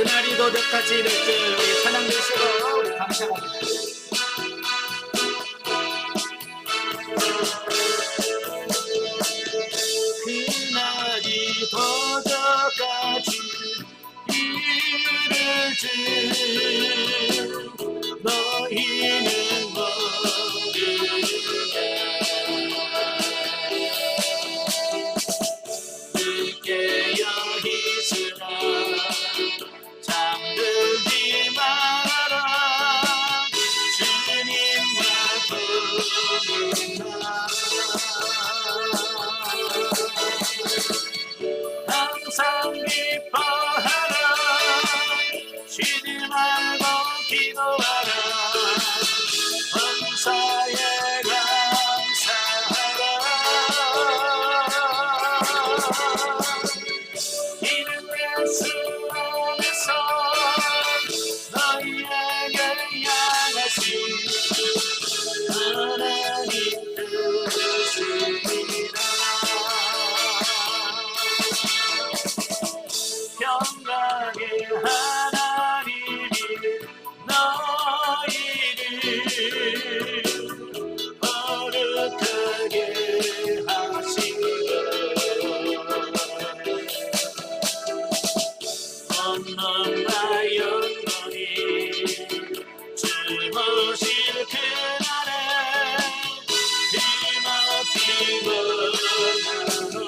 그날이 도둑같이 이를 줄 우리 찬양 드시고 우리 감사합니다. 그날이 도둑같이 이를 줄 너희는 모르냐. 깨어 있으라 잠들지 말아라 주님과 동행하라. 항상 기뻐하라 쉬지 말고 기도하라 범사에 평강의 하나님이 너희를 거룩하게 하시고 언론과 영광이 주무실 그날에 힘없이고 나노라.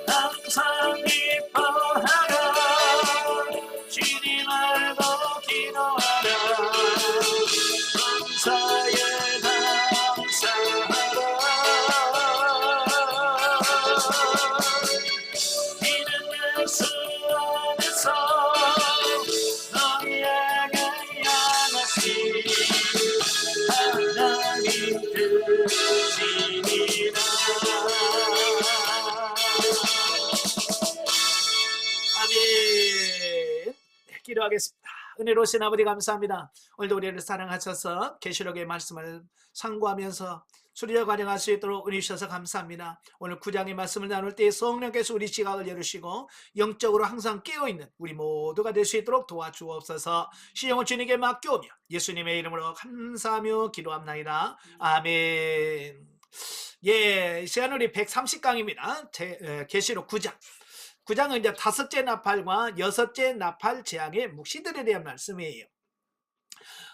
항상 기뻐하라 쉬지 말고 기도하라 감사에 감사하라. 이는 예수 안에서 너희에게 향하신 하나님 뜻이니라. 아멘. 기도하겠습니다. 은혜로우신 아버지 감사합니다. 오늘도 우리를 사랑하셔서 계시록의 말씀을 상고하면서 수리를 관영할 수 있도록 은혜 주셔서 감사합니다. 오늘 9장의 말씀을 나눌 때 성령께서 우리 지각을 열으시고 영적으로 항상 깨어있는 우리 모두가 될 수 있도록 도와주옵소서. 시영을 주님께 맡겨오며 예수님의 이름으로 감사하며 기도합나이다. 아멘. 예, 시간 우리 130강입니다. 계시록 9장. 9장은 이제 5째 나팔과 6째 나팔 재앙의 묵시들에 대한 말씀이에요.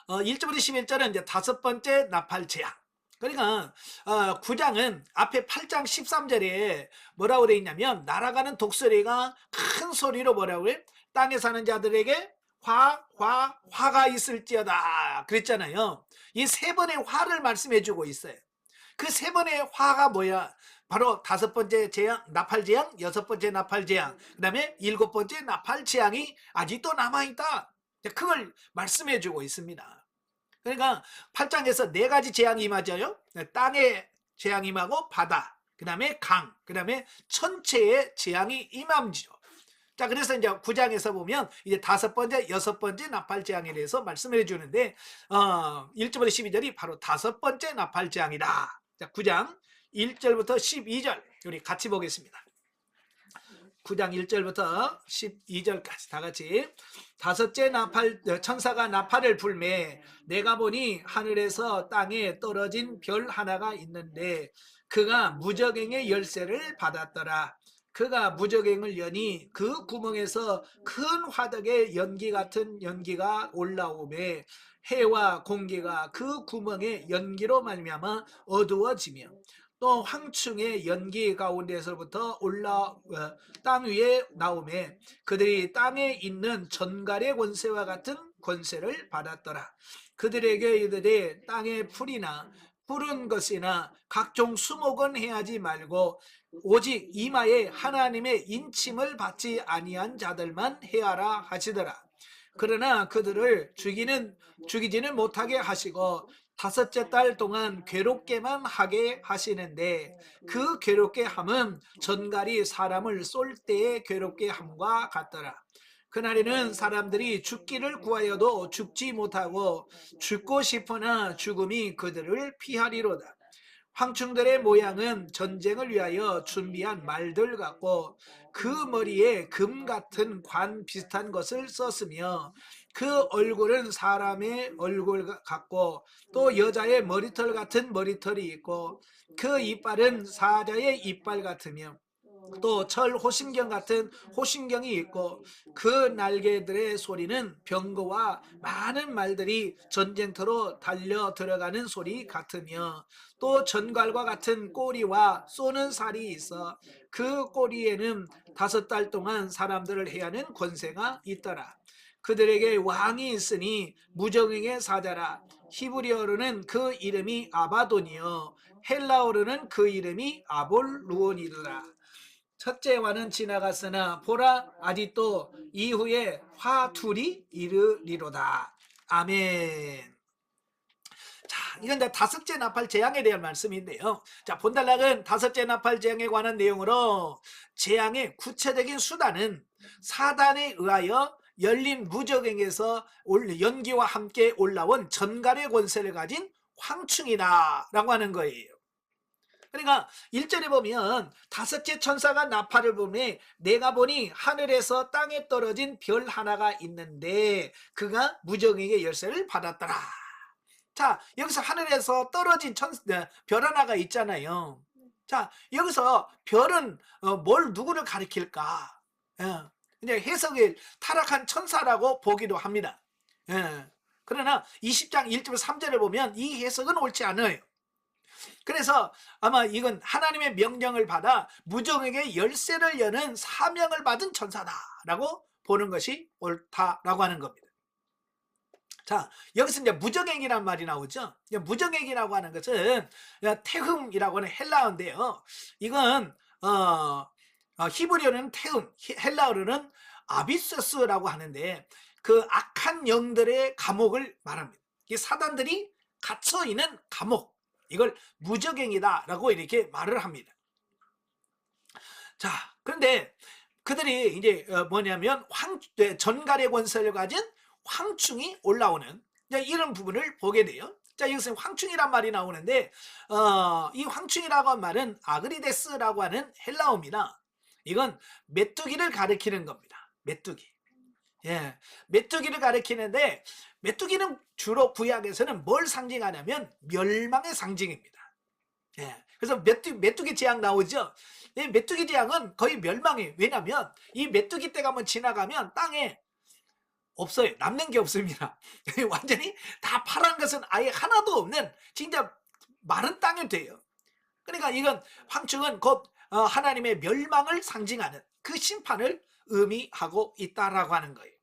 1절부터 11절은 이제 5번째 나팔 재앙. 그러니까 9장은 앞에 8장 13절에 뭐라고 되어 있냐면 날아가는 독수리가 큰 소리로 뭐라고 해? 땅에 사는 자들에게 화가 있을지어다 그랬잖아요. 이 3번의 화를 말씀해 주고 있어요. 그 3번의 화가 뭐야? 바로 5번째 재앙, 나팔 재앙, 6번째 나팔 재앙, 그 다음에 7번째 나팔 재앙이 아직도 남아있다. 그걸 말씀해 주고 있습니다. 그러니까 8장에서 4가지 재앙이 임하죠. 땅에 재앙이 임하고 바다, 그 다음에 강, 그 다음에 천체의 재앙이 임함지요. 자, 그래서 이제 9장에서 보면 이제 5번째, 6번째 나팔 재앙에 대해서 말씀해 주는데 1절부터 12절이 바로 5번째 나팔 재앙이다. 자, 9장 1절부터 12절 우리 같이 보겠습니다. 9장 1절부터 12절까지 다 같이. 5째 나팔 천사가 나팔을 불매 내가 보니 하늘에서 땅에 떨어진 별 하나가 있는데 그가 무저갱의 열쇠를 받았더라. 그가 무저갱을 여니 그 구멍에서 큰 화덕의 연기 같은 연기가 올라오매 해와 공기가 그 구멍의 연기로 말미암아 어두워지며 또 황충의 연기 가운데서부터 땅 위에 나오매 그들이 땅에 있는 전갈의 권세와 같은 권세를 받았더라. 그들에게 이르되 땅의 풀이나 푸른 것이나 각종 수목은 해하지 말고 오직 이마에 하나님의 인침을 받지 아니한 자들만 해하라 하시더라. 그러나 그들을 죽이지는 못하게 하시고 5째 달 동안 괴롭게만 하게 하시는데 그 괴롭게 함은 전갈이 사람을 쏠 때의 괴롭게 함과 같더라. 그날에는 사람들이 죽기를 구하여도 죽지 못하고 죽고 싶으나 죽음이 그들을 피하리로다. 황충들의 모양은 전쟁을 위하여 준비한 말들 같고 그 머리에 금 같은 관 비슷한 것을 썼으며 그 얼굴은 사람의 얼굴 같고 또 여자의 머리털 같은 머리털이 있고 그 이빨은 사자의 이빨 같으며 또 철 호심경 같은 호심경이 있고 그 날개들의 소리는 병거와 많은 말들이 전쟁터로 달려 들어가는 소리 같으며 또 전갈과 같은 꼬리와 쏘는 살이 있어 그 꼬리에는 5달 동안 사람들을 해야 하는 권세가 있더라. 그들에게 왕이 있으니 무정행의 사자라. 히브리어로는 그 이름이 아바돈이요 헬라어로는 그 이름이 아볼루온이더라. 첫째와는 지나갔으나 보라 아직도 이후에 화둘이 이르리로다. 아멘. 자, 이건 이제 다섯째 나팔 재앙에 대한 말씀인데요. 자, 본달락은 다섯째 나팔 재앙에 관한 내용으로 재앙의 구체적인 수단은 사단에 의하여 열린 무적행에서 연기와 함께 올라온 전갈의 권세를 가진 황충이다라고 하는 거예요. 그러니까 1절에 보면 다섯째 천사가 나팔을 불매 내가 보니 하늘에서 땅에 떨어진 별 하나가 있는데 그가 무정에게 열쇠를 받았더라. 자, 여기서 하늘에서 떨어진 별 하나가 있잖아요. 자, 여기서 별은 누구를 가리킬까? 이제 해석을 타락한 천사라고 보기도 합니다. 그러나 20장 1절 3절을 보면 이 해석은 옳지 않아요. 그래서 아마 이건 하나님의 명령을 받아 무정에게 열쇠를 여는 사명을 받은 천사다라고 보는 것이 옳다라고 하는 겁니다. 자, 여기서 이제 무정행이란 말이 나오죠. 무정행이라고 하는 것은 태흠이라고 하는 헬라어인데요. 이건 히브리어는 태흠, 헬라어로는 아비세스라고 하는데 그 악한 영들의 감옥을 말합니다. 이 사단들이 갇혀 있는 감옥, 이걸 무적행이다라고 이렇게 말을 합니다. 자, 그런데 그들이 이제 뭐냐면 전갈의 권세를 가진 황충이 올라오는 이런 부분을 보게 돼요. 자, 여기서 황충이란 말이 나오는데 이 황충이라고 하는 말은 아그리데스라고 하는 헬라어입니다. 이건 메뚜기를 가리키는 겁니다. 메뚜기. 예, 메뚜기를 가리키는데 메뚜기는 주로 구약에서는 뭘 상징하냐면 멸망의 상징입니다. 예, 그래서 메뚜기 재앙 나오죠. 이 메뚜기 재앙은 거의 멸망이에요. 왜냐하면 이 메뚜기 떼가 한번 지나가면 땅에 없어요. 남는 게 없습니다. 완전히 다 파란 것은 아예 하나도 없는 진짜 마른 땅이 돼요. 그러니까 이건 황충은 곧 하나님의 멸망을 상징하는 그 심판을 의미하고 있다라고 하는 거예요.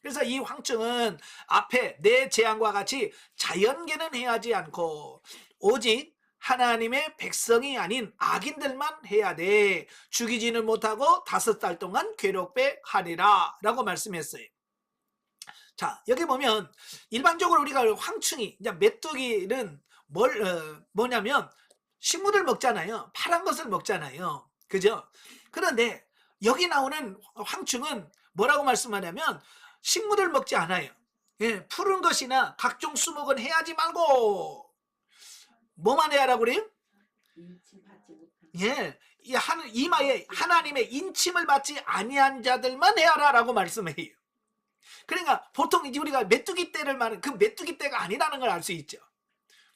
그래서 이 황충은 앞에 내 재앙과 같이 자연계는 해야지 않고 오직 하나님의 백성이 아닌 악인들만 해야 돼. 죽이지는 못하고 5달 동안 괴롭게 하리라 라고 말씀했어요. 자, 여기 보면 일반적으로 우리가 황충이, 메뚜기는 뭐냐면 식물을 먹잖아요. 파란 것을 먹잖아요. 그죠? 그런데 여기 나오는 황충은 뭐라고 말씀하냐면 식물을 먹지 않아요. 예, 푸른 것이나 각종 수목은 해하지 말고 뭐만 해야라고 그래요? 예, 이마에 하나님의 인침을 받지 아니한 자들만 해야라라고 말씀해요. 그러니까 보통 이제 우리가 메뚜기 떼를 말하는 그 메뚜기 떼가 아니라는 걸 알 수 있죠.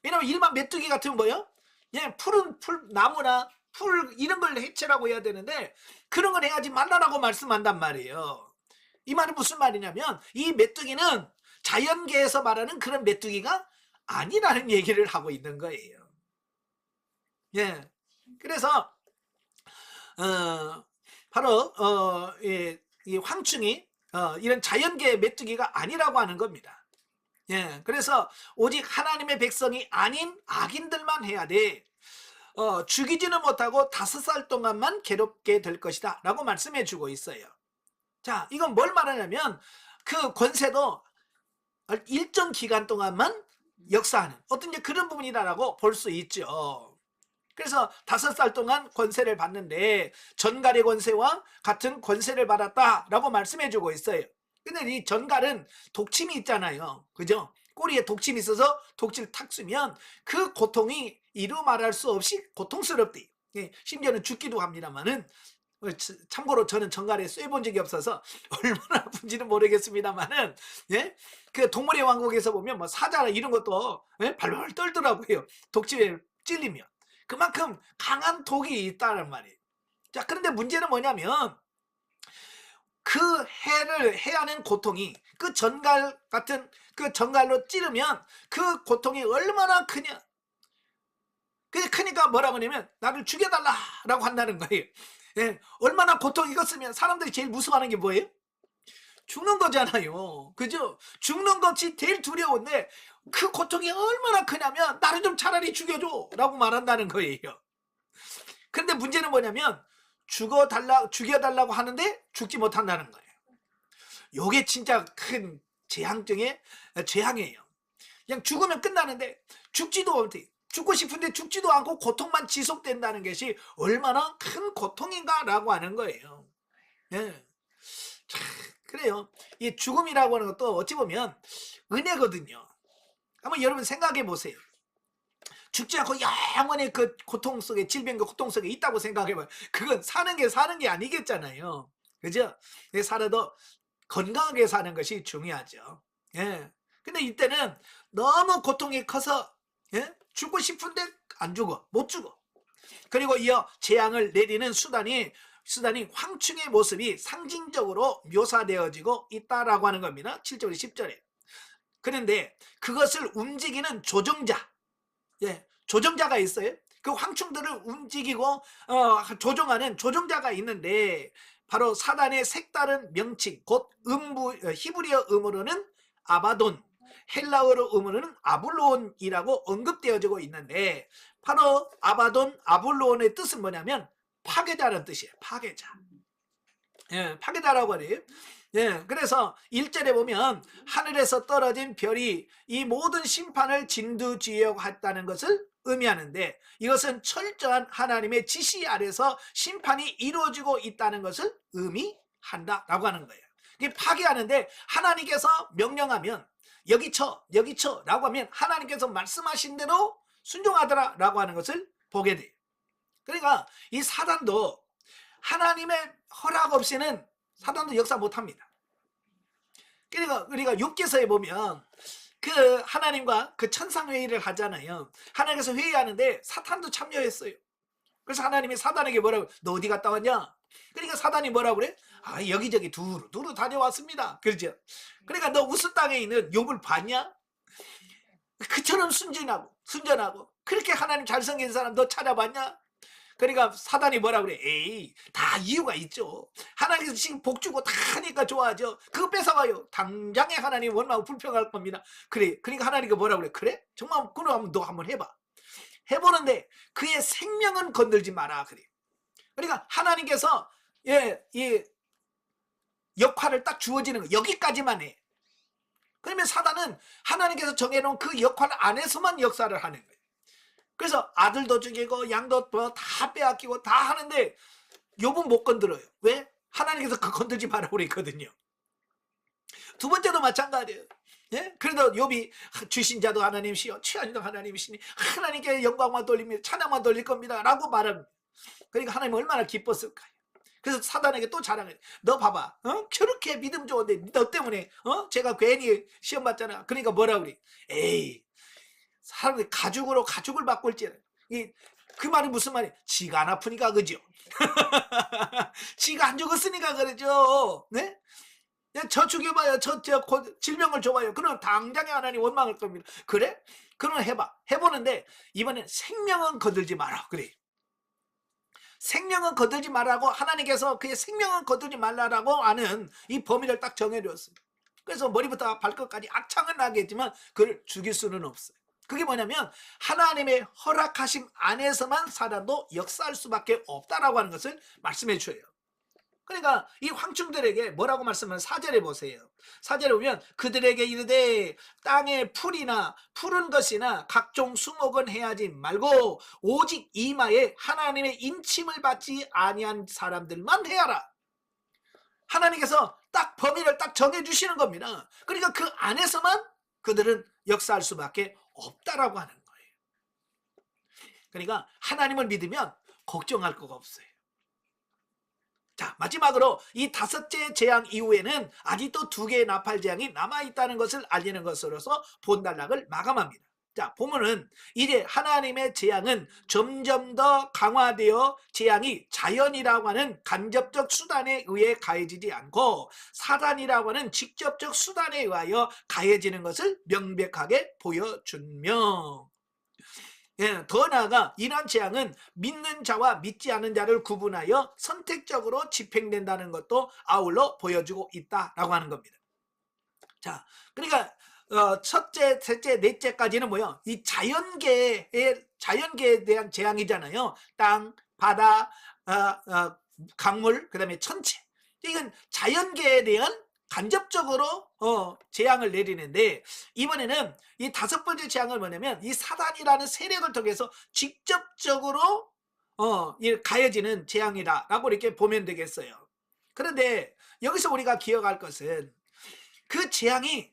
왜냐면 일반 메뚜기 같으면 뭐예요? 예, 푸른 나무나 풀 이런 걸 해체라고 해야 되는데 그런 걸 해야지 말라라고 말씀한단 말이에요. 이 말이 무슨 말이냐면 이 메뚜기는 자연계에서 말하는 그런 메뚜기가 아니라는 얘기를 하고 있는 거예요. 예, 그래서 바로 이 황충이 이런 자연계의 메뚜기가 아니라고 하는 겁니다. 예, 그래서 오직 하나님의 백성이 아닌 악인들만 해야 돼. 죽이지는 못하고 5살 동안만 괴롭게 될 것이다 라고 말씀해 주고 있어요. 자, 이건 뭘 말하냐면 그 권세도 일정 기간 동안만 역사하는 어떤 그런 부분이다라고 볼 수 있죠. 그래서 5살 동안 권세를 받는데 전갈의 권세와 같은 권세를 받았다라고 말씀해 주고 있어요. 근데 이 전갈은 독침이 있잖아요. 그죠? 꼬리에 독침이 있어서 독침을 탁 쏘면 그 고통이 이루 말할 수 없이 고통스럽대. 예, 심지어는 죽기도 합니다만은, 참고로 저는 정갈에 쐬본 적이 없어서 얼마나 아픈지는 모르겠습니다만은, 예, 그 동물의 왕국에서 보면 뭐 사자나 이런 것도 예? 발발 떨더라고요. 독침에 찔리면. 그만큼 강한 독이 있다는 말이에요. 자, 그런데 문제는 뭐냐면 그 해를 해하는 고통이 그 전갈 같은 그 전갈로 찌르면 그 고통이 얼마나 크냐. 그러니까 뭐라고 하냐면 나를 죽여달라라고 한다는 거예요. 예, 얼마나 고통 익었으면 사람들이 제일 무서워하는 게 뭐예요? 죽는 거잖아요. 그죠? 죽는 것이 제일 두려운데 그 고통이 얼마나 크냐면 나를 좀 차라리 죽여줘 라고 말한다는 거예요. 근데 문제는 뭐냐면 죽여달라고 하는데 죽지 못한다는 거예요. 요게 진짜 큰 재앙 중에 재앙이에요. 그냥 죽으면 끝나는데 죽지도 못해. 죽고 싶은데 죽지도 않고 고통만 지속된다는 것이 얼마나 큰 고통인가라고 하는 거예요. 예. 참, 그래요. 이 죽음이라고 하는 것도 어찌 보면 은혜거든요. 한번 여러분 생각해 보세요. 죽지 않고 영원히 그 고통 속에, 질병과 고통 속에 있다고 생각해봐요. 그건 사는 게 아니겠잖아요. 그죠? 살아도 건강하게 사는 것이 중요하죠. 예. 근데 이때는 너무 고통이 커서 예? 죽고 싶은데 안 죽어, 못 죽어. 그리고 이어 재앙을 내리는 수단이 황충의 모습이 상징적으로 묘사되어지고 있다라고 하는 겁니다. 7절에 10절에. 그런데 그것을 움직이는 조종자, 예, 조종자가 있어요. 그 황충들을 움직이고 조종하는 조종자가 있는데 바로 사단의 색다른 명칭, 곧 히브리어 음으로는 아바돈, 헬라어로 음으로는 아블론이라고 언급되어지고 있는데 바로 아바돈, 아블론의 뜻은 뭐냐면 파괴자라는 뜻이에요. 파괴자. 예, 파괴자라고 해요. 예, 그래서 1절에 보면 하늘에서 떨어진 별이 이 모든 심판을 진두지휘하였다는 것을 의미하는데 이것은 철저한 하나님의 지시 아래서 심판이 이루어지고 있다는 것을 의미한다라고 하는 거예요. 이게 파괴하는데 하나님께서 명령하면 여기 쳐 라고 하면 하나님께서 말씀하신 대로 순종하더라라고 하는 것을 보게 돼요. 그러니까 이 사단도 하나님의 허락 없이는 사단도 역사 못합니다. 그러니까 우리가 욥기서에 보면 그 하나님과 그 천상회의를 하잖아요. 하나님께서 회의하는데 사탄도 참여했어요. 그래서 하나님이 사단에게 뭐라고, 너 어디 갔다 왔냐? 그러니까 사단이 뭐라고 그래? 아, 여기저기 두루 다녀왔습니다. 그렇죠? 그러니까 너 우스 땅에 있는 욥을 봤냐? 그처럼 순전하고 그렇게 하나님 잘생긴 사람 너 찾아봤냐? 그러니까 사단이 뭐라 그래? 에이, 다 이유가 있죠. 하나님께서 지금 복 주고 다 하니까 좋아하죠. 그거 뺏어와요. 당장에 하나님 원망하고 불평할 겁니다. 그래. 그러니까 하나님께 뭐라 그래? 그래? 정말 그럼 너 한번 해봐. 해보는데 그의 생명은 건들지 마라. 그래. 그러니까 하나님께서 이 역할을 딱 주어지는 거 여기까지만 해. 그러면 사단은 하나님께서 정해놓은 그 역할 안에서만 역사를 하는 거예요. 그래서 아들도 죽이고 양도 다 빼앗기고 다 하는데 욥은 못 건드려요. 왜? 하나님께서 그 건들지 말라고 그랬거든요. 두 번째도 마찬가지예요. 예? 그래도 욥이 주신 자도 하나님이시요 취한 자도 하나님이시니 하나님께 영광만 돌립니다. 찬양만 돌릴 겁니다. 라고 말합니다. 그러니까 하나님 얼마나 기뻤을까요? 그래서 사단에게 또 자랑해. 너 봐봐. 저렇게 믿음 좋은데 너 때문에 제가 괜히 시험 봤잖아. 그러니까 뭐라 그래? 에이, 사람들이 가죽을 바꿀지. 그 말이 무슨 말이야? 지가 안 아프니까 그죠? 지가 안 죽었으니까 그러죠. 네? 저 죽여봐요. 저 질병을 줘봐요. 그럼 당장에 하나님 원망할 겁니다. 그래? 그럼 해봐. 해보는데 이번엔 생명은 거들지 마라. 그래. 생명은 거들지 말라고 하나님께서 그의 생명은 거들지 말라라고 하는 이 범위를 딱 정해줬어요. 그래서 머리부터 발끝까지 악창은 나겠지만 그를 죽일 수는 없어요. 그게 뭐냐면 하나님의 허락하심 안에서만 사단도 역사할 수밖에 없다라고 하는 것을 말씀해 줘요. 그러니까 이 황충들에게 뭐라고 말씀하면 4절에 보세요. 4절에 보면 그들에게 이르되 땅의 풀이나 푸른 것이나 각종 수목은 해하지 말고 오직 이마에 하나님의 인침을 받지 아니한 사람들만 해하라. 하나님께서 딱 범위를 딱 정해주시는 겁니다. 그러니까 그 안에서만 그들은 역사할 수밖에 없다라고 하는 거예요. 그러니까 하나님을 믿으면 걱정할 거가 없어요. 자, 마지막으로 이 다섯째 재앙 이후에는 아직도 두 개의 나팔 재앙이 남아있다는 것을 알리는 것으로서 본단락을 마감합니다. 자, 보면은 이제 하나님의 재앙은 점점 더 강화되어 재앙이 자연이라고 하는 간접적 수단에 의해 가해지지 않고 사단이라고 하는 직접적 수단에 의하여 가해지는 것을 명백하게 보여주며, 예, 더 나아가 이러한 재앙은 믿는 자와 믿지 않는 자를 구분하여 선택적으로 집행된다는 것도 아울러 보여주고 있다라고 하는 겁니다. 자, 그러니까 첫째, 셋째, 넷째까지는 뭐요? 이 자연계에 대한 재앙이잖아요. 땅, 바다, 강물, 그다음에 천체. 이건 자연계에 대한 간접적으로 재앙을 내리는데, 이번에는 이 다섯 번째 재앙은 뭐냐면 이 사단이라는 세력을 통해서 직접적으로 가해지는 재앙이다라고 이렇게 보면 되겠어요. 그런데 여기서 우리가 기억할 것은 그 재앙이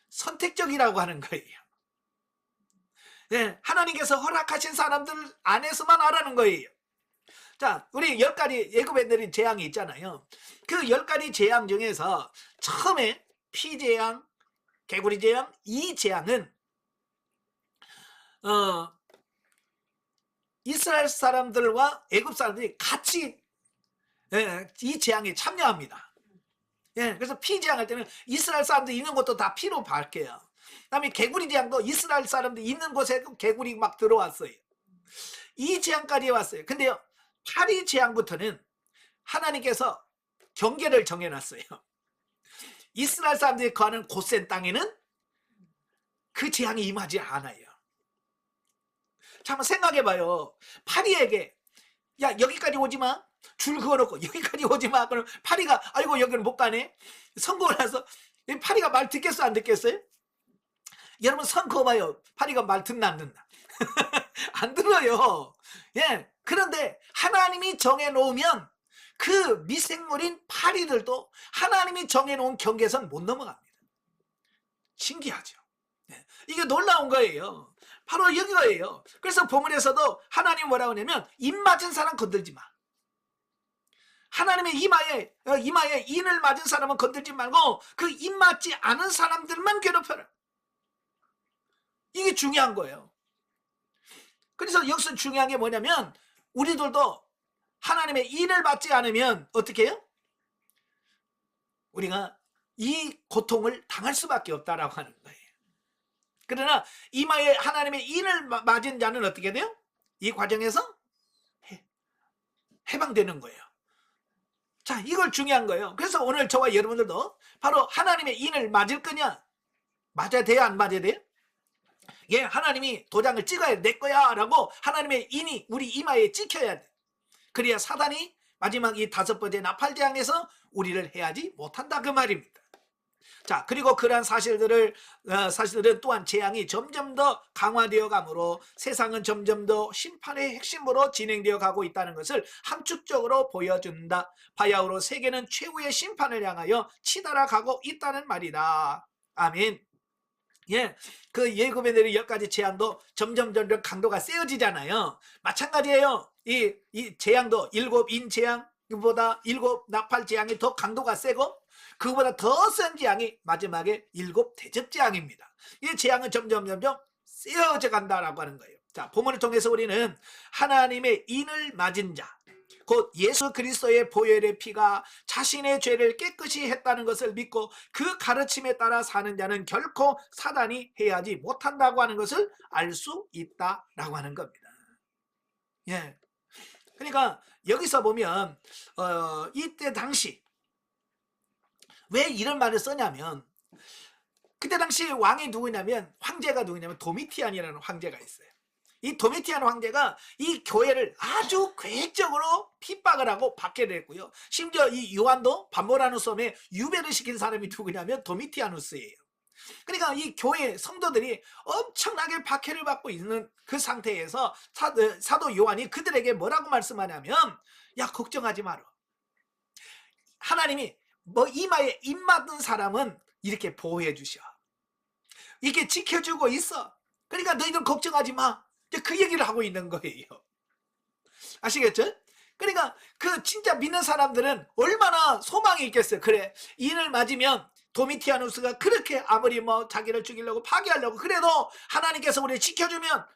선택적이라고 하는 거예요. 네, 하나님께서 허락하신 사람들 안에서만 하라는 거예요. 자, 우리 10가지 예고해 드린 재앙이 있잖아요. 그 10가지 재앙 중에서 처음에 피재앙, 개구리 재앙, 이 재앙은 이스라엘 사람들과 애굽 사람들이 같이 이 재앙에 참여합니다. 예, 그래서 피재앙할 때는 이스라엘 사람들이 있는 곳도 다 피로 밝게요. 그다음에 개구리 재앙도 이스라엘 사람들이 있는 곳에 개구리 막 들어왔어요. 이 재앙까지 왔어요. 근데요, 8위 재앙부터는 하나님께서 경계를 정해놨어요. 이스라엘 사람들이 거하는 고센 땅에는 그 재앙이 임하지 않아요. 자, 한번 생각해봐요. 파리에게 야, 여기까지 오지마, 줄 그어놓고 여기까지 오지마, 그럼 파리가 아이고 여기는 못 가네. 선거를 나서 파리가 말 듣겠어 안 듣겠어요? 여러분 선거봐요. 파리가 말 듣나 안 듣나? 안 들어요. 예. 그런데 하나님이 정해놓으면 그 미생물인 파리들도 하나님이 정해놓은 경계선 못 넘어갑니다. 신기하죠. 네. 이게 놀라운 거예요. 바로 여기가예요. 그래서 본문에서도 하나님 뭐라고 하냐면 입 맞은 사람 건들지 마. 하나님의 이마에 인을 맞은 사람은 건들지 말고 그 입 맞지 않은 사람들만 괴롭혀라. 이게 중요한 거예요. 그래서 여기서 중요한 게 뭐냐면 우리들도 하나님의 인을 받지 않으면 어떻게 해요? 우리가 이 고통을 당할 수밖에 없다라고 하는 거예요. 그러나 이마에 하나님의 인을 맞은 자는 어떻게 돼요? 이 과정에서 해방되는 거예요. 자, 이걸 중요한 거예요. 그래서 오늘 저와 여러분들도 바로 하나님의 인을 맞을 거냐? 맞아야 돼요? 안 맞아야 돼요? 예, 하나님이 도장을 찍어야 내 거야 라고 하나님의 인이 우리 이마에 찍혀야 돼. 그래야 사단이 마지막 이 다섯 번째 나팔재앙에서 우리를 해하지 못한다 그 말입니다. 자, 그리고 그러한 사실들은 또한 재앙이 점점 더 강화되어 가므로 세상은 점점 더 심판의 핵심으로 진행되어 가고 있다는 것을 함축적으로 보여준다. 바야흐로 세계는 최후의 심판을 향하여 치달아 가고 있다는 말이다. 아멘. 예, 그 예고에 내린 10가지 재앙도 점점 강도가 세어지잖아요. 마찬가지예요. 이 재앙도 7인 재앙보다 7 나팔 재앙이 더 강도가 세고 그거보다 더 센 재앙이 마지막에 7 대접 재앙입니다. 이 재앙은 점점 세어져 간다라고 하는 거예요. 자, 본문을 통해서 우리는 하나님의 인을 맞은 자, 곧 예수 그리스도의 보혈의 피가 자신의 죄를 깨끗이 했다는 것을 믿고 그 가르침에 따라 사는 자는 결코 사단이 해하지 못한다고 하는 것을 알 수 있다라고 하는 겁니다. 예. 그러니까 여기서 보면 이때 당시 왜 이런 말을 써냐면 그때 당시 왕이 누구냐면 황제가 누구냐면 도미티안이라는 황제가 있어요. 이 도미티안 황제가 이 교회를 아주 계획적으로 핍박을 하고 박해를 했고요. 심지어 이 요한도 반모라누섬에 유배를 시킨 사람이 누구냐면 도미티아누스예요. 그러니까 이 교회 성도들이 엄청나게 박해를 받고 있는 그 상태에서 사도 요한이 그들에게 뭐라고 말씀하냐면 야, 걱정하지 마라. 하나님이 이마에 입 맞는 사람은 이렇게 보호해 주셔. 이렇게 지켜주고 있어. 그러니까 너희들 걱정하지 마. 이제 그 얘기를 하고 있는 거예요. 아시겠죠? 그러니까 그 진짜 믿는 사람들은 얼마나 소망이 있겠어요. 그래, 인을 맞으면 도미티아누스가 그렇게 아무리 뭐 자기를 죽이려고 파괴하려고 그래도 하나님께서 우리를 지켜주면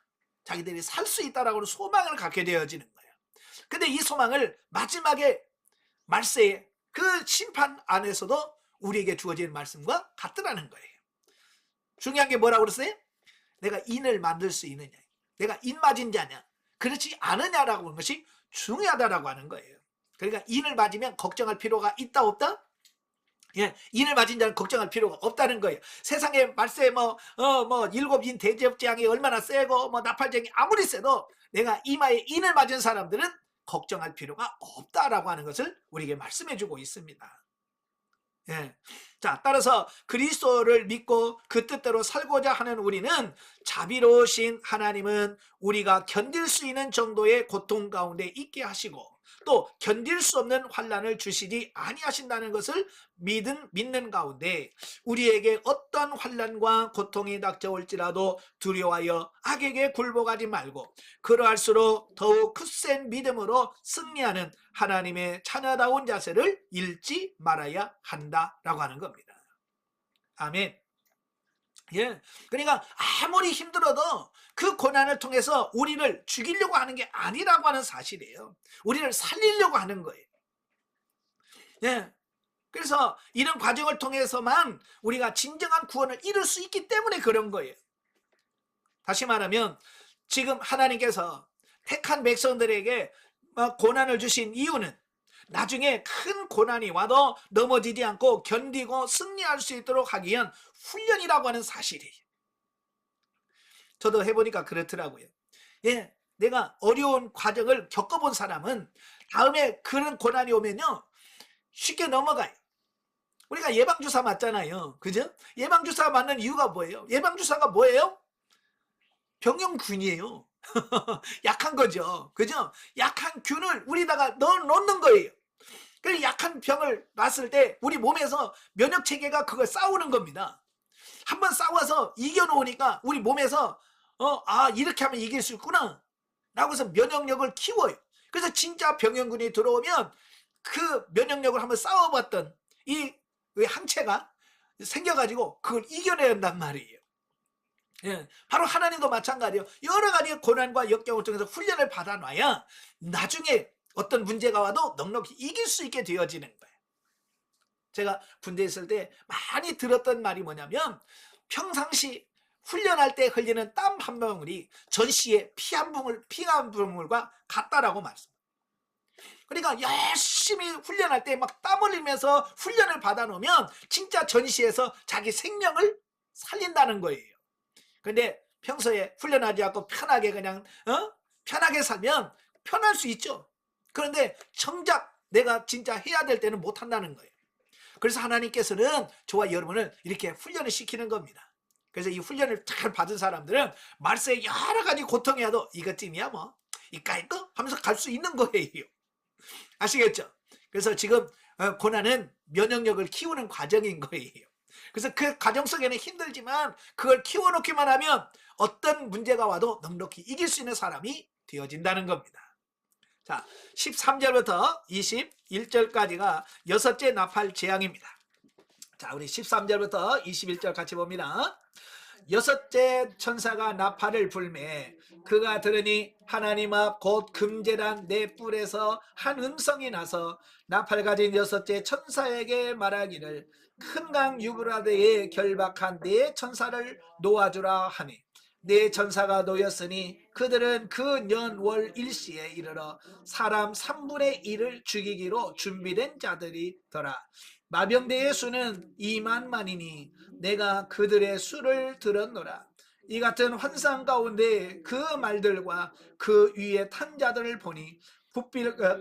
자기들이 살 수 있다라고 소망을 갖게 되어지는 거예요. 근데 이 소망을 마지막에 말세에 그 심판 안에서도 우리에게 주어지는 말씀과 같더라는 거예요. 중요한 게 뭐라고 그랬어요? 내가 인을 만들 수 있느냐, 내가 인 맞은 자냐, 그렇지 않으냐라고 하는 것이 중요하다라고 하는 거예요. 그러니까 인을 맞으면 걱정할 필요가 있다 없다? 예, 인을 맞은 자는 걱정할 필요가 없다는 거예요. 세상에 말세 일곱 인 대접장이 얼마나 세고 나팔장이 아무리 세도 내가 이마에 인을 맞은 사람들은 걱정할 필요가 없다라고 하는 것을 우리에게 말씀해 주고 있습니다. 예. 자, 따라서 그리스도를 믿고 그 뜻대로 살고자 하는 우리는 자비로우신 하나님은 우리가 견딜 수 있는 정도의 고통 가운데 있게 하시고 또 견딜 수 없는 환난을 주시지 아니하신다는 것을 믿는 가운데 우리에게 어떤 환난과 고통이 닥쳐올지라도 두려워하여 악에게 굴복하지 말고 그러할수록 더욱 크센 믿음으로 승리하는 하나님의 자녀다운 자세를 잃지 말아야 한다라고 하는 겁니다. 아멘. 예, 그러니까 아무리 힘들어도 그 고난을 통해서 우리를 죽이려고 하는 게 아니라고 하는 사실이에요. 우리를 살리려고 하는 거예요. 예, 그래서 이런 과정을 통해서만 우리가 진정한 구원을 이룰 수 있기 때문에 그런 거예요. 다시 말하면 지금 하나님께서 택한 백성들에게 고난을 주신 이유는 나중에 큰 고난이 와도 넘어지지 않고 견디고 승리할 수 있도록 하기 위한 훈련이라고 하는 사실이에요. 저도 해보니까 그렇더라고요. 예, 내가 어려운 과정을 겪어본 사람은 다음에 그런 고난이 오면요 쉽게 넘어가요. 우리가 예방주사 맞잖아요. 그죠? 예방주사 맞는 이유가 뭐예요? 예방주사가 뭐예요? 병용균이에요. 약한 거죠. 그죠? 약한 균을 우리다가 넣는 거예요. 그 약한 병을 맞을 때 우리 몸에서 면역 체계가 그걸 싸우는 겁니다. 한번 싸워서 이겨놓으니까 우리 몸에서 이렇게 하면 이길 수 있구나 라고 해서 면역력을 키워요. 그래서 진짜 병원군이 들어오면 그 면역력을 한번 싸워봤던 이 항체가 생겨가지고 그걸 이겨내야 한단 말이에요. 예, 바로 하나님도 마찬가지예요. 여러 가지 고난과 역경을 통해서 훈련을 받아놔야 나중에 어떤 문제가 와도 넉넉히 이길 수 있게 되어지는 거예요. 제가 군대에 있을 때 많이 들었던 말이 뭐냐면 평상시 훈련할 때 흘리는 땀 한 방울이 전시에 피 한 방울과 같다라고 말씀합니다. 그러니까 열심히 훈련할 때 막 땀 흘리면서 훈련을 받아놓으면 진짜 전시에서 자기 생명을 살린다는 거예요. 근데 평소에 훈련하지 않고 편하게 그냥 편하게 살면 편할 수 있죠. 그런데 정작 내가 진짜 해야 될 때는 못한다는 거예요. 그래서 하나님께서는 저와 여러분을 이렇게 훈련을 시키는 겁니다. 그래서 이 훈련을 잘 받은 사람들은 말세에 여러 가지 고통이 와도 이것쯤이야 뭐 이까이 거 하면서 갈 수 있는 거예요. 아시겠죠? 그래서 지금 고난은 면역력을 키우는 과정인 거예요. 그래서 그 과정 속에는 힘들지만 그걸 키워놓기만 하면 어떤 문제가 와도 넉넉히 이길 수 있는 사람이 되어진다는 겁니다. 자, 13절부터 21절까지가 여섯째 나팔 재앙입니다. 자, 우리 13절부터 21절 같이 봅니다. 여섯째 천사가 나팔을 불매 그가 들으니 하나님 앞 곧 금제단 네 뿔에서 한 음성이 나서 나팔 가진 여섯째 천사에게 말하기를 큰 강 유브라데에 결박한 네 천사를 놓아주라 하니 네 천사가 놓였으니 그들은 그 년 월 일시에 이르러 사람 3분의 1을 죽이기로 준비된 자들이더라. 마병대의 수는 2만만이니 내가 그들의 수를 들었노라. 이 같은 환상 가운데 그 말들과 그 위에 탄 자들을 보니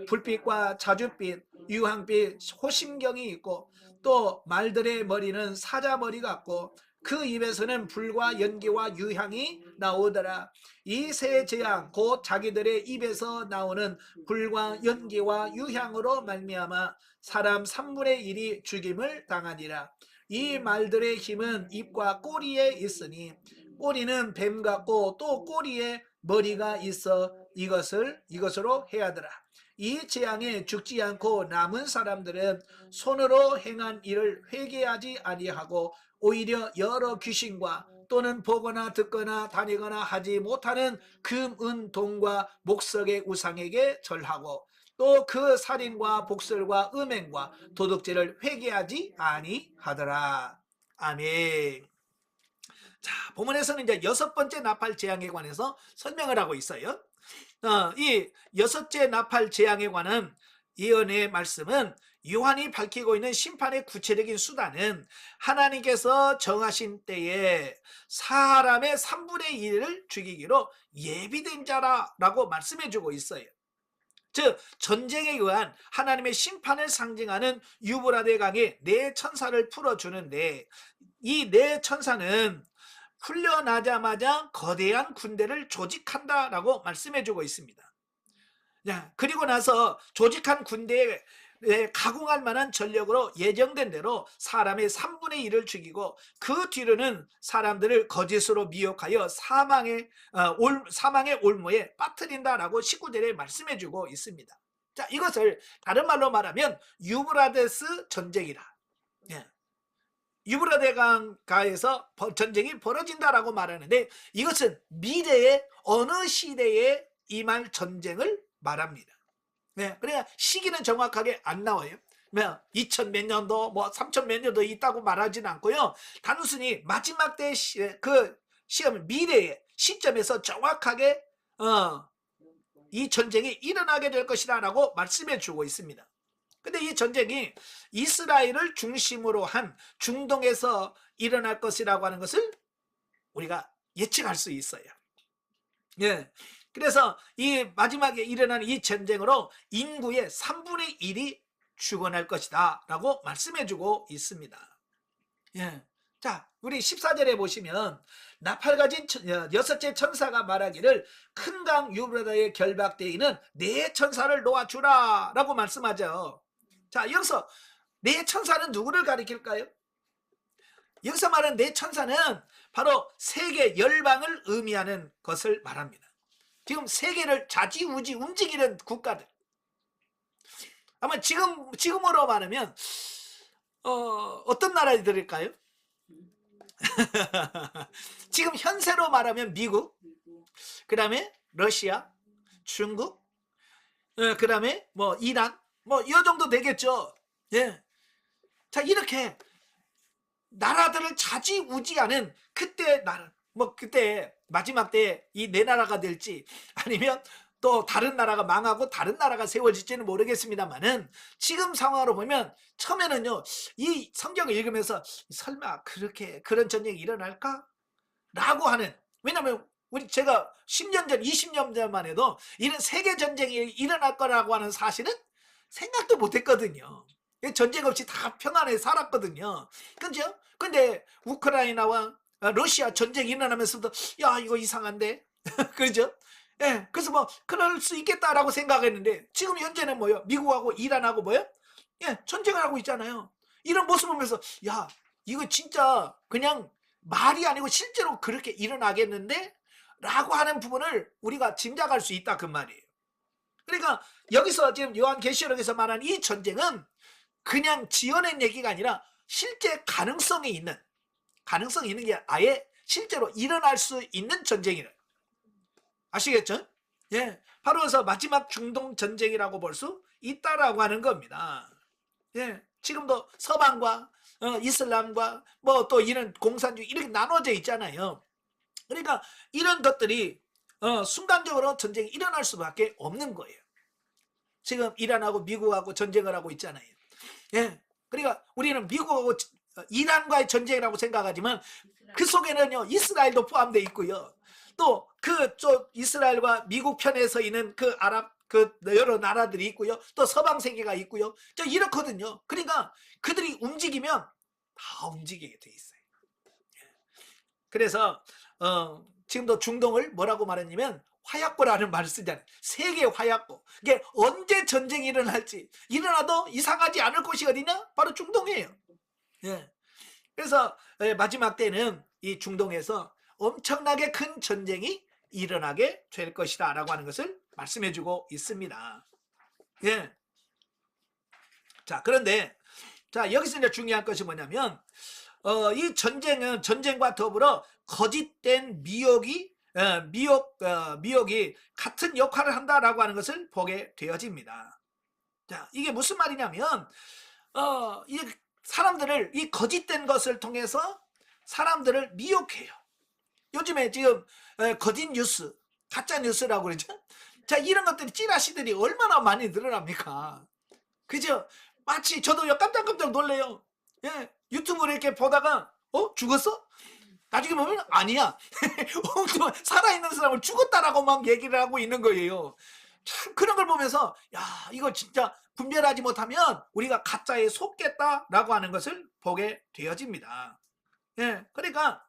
불빛과 자줏빛, 유황빛, 호심경이 있고 또 말들의 머리는 사자머리 같고 그 입에서는 불과 연기와 유향이 나오더라. 이 세 재앙 곧 자기들의 입에서 나오는 불과 연기와 유향으로 말미암아 사람 3분의 1이 죽임을 당하니라. 이 말들의 힘은 입과 꼬리에 있으니 꼬리는 뱀 같고 또 꼬리에 머리가 있어 이것으로 해야더라. 이 재앙에 죽지 않고 남은 사람들은 손으로 행한 일을 회개하지 아니하고 오히려 여러 귀신과 또는 보거나 듣거나 다니거나 하지 못하는 금, 은, 동과 목석의 우상에게 절하고 또 그 살인과 복술과 음행과 도둑질을 회개하지 아니하더라. 아멘. 자, 본문에서는 이제 6번째 나팔 재앙에 관해서 설명을 하고 있어요. 이 6째 나팔 재앙에 관한 예언의 말씀은 요한이 밝히고 있는 심판의 구체적인 수단은 하나님께서 정하신 때에 사람의 3분의 1을 죽이기로 예비된 자라고 말씀해 주고 있어요. 즉 전쟁에 의한 하나님의 심판을 상징하는 유브라데 강에 네 천사를 풀어주는데 이 네 천사는 훈련하자마자 거대한 군대를 조직한다라고 말씀해주고 있습니다. 그리고 나서 조직한 군대에 가공할 만한 전력으로 예정된 대로 사람의 3분의 1을 죽이고 그 뒤로는 사람들을 거짓으로 미혹하여 사망의 올무에 빠뜨린다라고 19절에 말씀해주고 있습니다. 자, 이것을 다른 말로 말하면 유브라데스 전쟁이라. 유브라데 강가에서 전쟁이 벌어진다라고 말하는데 이것은 미래의 어느 시대에 임할 전쟁을 말합니다. 그러니까 시기는 정확하게 안 나와요. 2000 몇 년도, 3000 몇 년도 있다고 말하지는 않고요. 단순히 마지막 때 그 시험 미래의 시점에서 정확하게 이 전쟁이 일어나게 될 것이다라고 말씀해 주고 있습니다. 근데 이 전쟁이 이스라엘을 중심으로 한 중동에서 일어날 것이라고 하는 것을 우리가 예측할 수 있어요. 그래서 이 마지막에 일어나는 이 전쟁으로 인구의 3분의 1이 죽어날 것이다 라고 말씀해 주고 있습니다. 자, 우리 14절에 보시면 나팔 가진 6째 천사가 말하기를 큰 강 유브라데의 결박대에는 네 천사를 놓아주라 라고 말씀하죠. 자, 여기서 네 천사는 누구를 가리킬까요? 여기서 말하는 네 천사는 바로 세계 열방을 의미하는 것을 말합니다. 지금 세계를 좌지우지 움직이는 국가들. 아마 지금으로 말하면 어떤 나라들일까요? 지금 현세로 말하면 미국, 그 다음에 러시아, 중국, 그 다음에 이란, 이 정도 되겠죠. 자, 이렇게 나라들을 좌지우지하는 그때 나라, 그때 마지막 때 이 네 나라가 될지 아니면 또 다른 나라가 망하고 다른 나라가 세워질지는 모르겠습니다만은 지금 상황으로 보면 처음에는요 이 성경을 읽으면서 설마 그런 전쟁이 일어날까? 라고 하는, 왜냐하면 제가 10년 전 20년 전만 해도 이런 세계 전쟁이 일어날 거라고 하는 사실은 생각도 못했거든요. 전쟁 없이 다 평안하게 살았거든요. 그죠? 근데 우크라이나와 러시아 전쟁이 일어나면서부터 야 이거 이상한데 그죠? 그래서 그럴 수 있겠다라고 생각했는데 지금 현재는 뭐요? 미국하고 이란하고 뭐요? 전쟁을 하고 있잖아요. 이런 모습을 보면서 야 이거 진짜 그냥 말이 아니고 실제로 그렇게 일어나겠는데? 라고 하는 부분을 우리가 짐작할 수 있다 그 말이에요. 그러니까 여기서 지금 요한계시록에서 말한 이 전쟁은 그냥 지어낸 얘기가 아니라 실제 가능성이 있는 게 아예 실제로 일어날 수 있는 전쟁이래요. 아시겠죠? 바로 그래서 마지막 중동 전쟁이라고 볼 수 있다라고 하는 겁니다. 지금도 서방과 이슬람과 또 이런 공산주의 이렇게 나눠져 있잖아요. 그러니까 이런 것들이 순간적으로 전쟁이 일어날 수밖에 없는 거예요. 지금 이란하고 미국하고 전쟁을 하고 있잖아요. 그러니까 우리는 미국하고 이란과의 전쟁이라고 생각하지만 그 속에는요 이스라엘도 포함되어 있고요. 또 이스라엘과 미국 편에 서 있는 그 아랍 여러 나라들이 있고요. 또 서방 세계가 있고요. 이렇거든요. 그러니까 그들이 움직이면 다 움직이게 돼 있어요. 그래서 지금도 중동을 뭐라고 말했냐면 화약고라는 말을 쓰잖아요. 세계 화약고. 이게 언제 전쟁이 일어날지, 일어나도 이상하지 않을 곳이 어디냐? 바로 중동이에요. 그래서 마지막 때는 이 중동에서 엄청나게 큰 전쟁이 일어나게 될 것이다 라고 하는 것을 말씀해 주고 있습니다. 예. 자, 그런데 자, 여기서 이제 중요한 것이 뭐냐면 이 전쟁은 전쟁과 더불어 거짓된 미혹이 같은 역할을 한다라고 하는 것을 보게 되어집니다. 자, 이게 무슨 말이냐면 이 사람들을 이 거짓된 것을 통해서 사람들을 미혹해요. 요즘에 지금 거짓 뉴스, 가짜 뉴스라고 그러죠. 자, 이런 것들이 찌라시들이 얼마나 많이 늘어납니까? 그죠? 마치 저도 깜짝깜짝 놀래요. 예, 유튜브를 이렇게 보다가 죽었어? 나중에 보면 아니야. 살아있는 사람을 죽었다라고 막 얘기를 하고 있는 거예요. 참 그런 걸 보면서 야, 이거 진짜 분별하지 못하면 우리가 가짜에 속겠다라고 하는 것을 보게 되어집니다. 예, 그러니까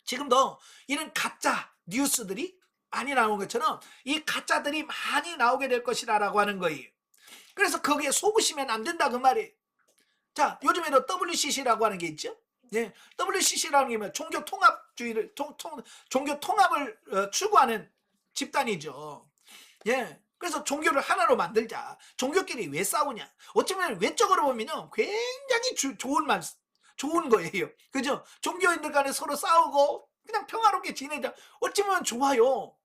지금도 이런 가짜 뉴스들이 많이 나오는 것처럼 이 가짜들이 많이 나오게 될 것이라고 하는 거예요. 그래서 거기에 속으시면 안 된다 그 말이에요. 자, 요즘에도 WCC라고 하는 게 있죠. 예, WCC라는 게 뭐냐? 종교 통합주의를 종교 통합을 추구하는 집단이죠. 예, 그래서 종교를 하나로 만들자. 종교끼리 왜 싸우냐? 어쩌면 외적으로 보면요, 굉장히 좋은 거예요. 그죠? 종교인들 간에 서로 싸우고 그냥 평화롭게 지내자. 어쩌면 좋아요.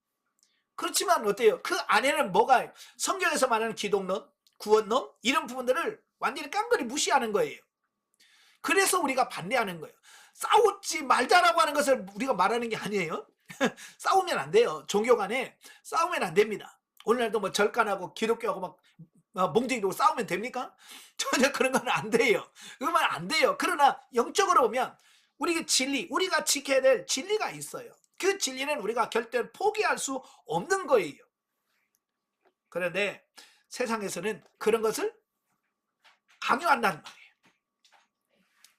그렇지만 어때요? 그 안에는 뭐가 성경에서 말하는 기독론, 구원론 이런 부분들을 완전히 깡그리 무시하는 거예요. 그래서 우리가 반대하는 거예요. 싸우지 말자라고 하는 것을 우리가 말하는 게 아니에요. 싸우면 안 돼요. 종교 간에 싸우면 안 됩니다. 오늘날도 뭐 절간하고 기독교하고 막 몽둥이로 싸우면 됩니까? 전혀 그런 건 안 돼요. 그러면 안 돼요. 그러나 영적으로 보면 우리가 지켜야 될 진리가 있어요. 그 진리는 우리가 절대 포기할 수 없는 거예요. 그런데 세상에서는 그런 것을 강요한다는 말이에요.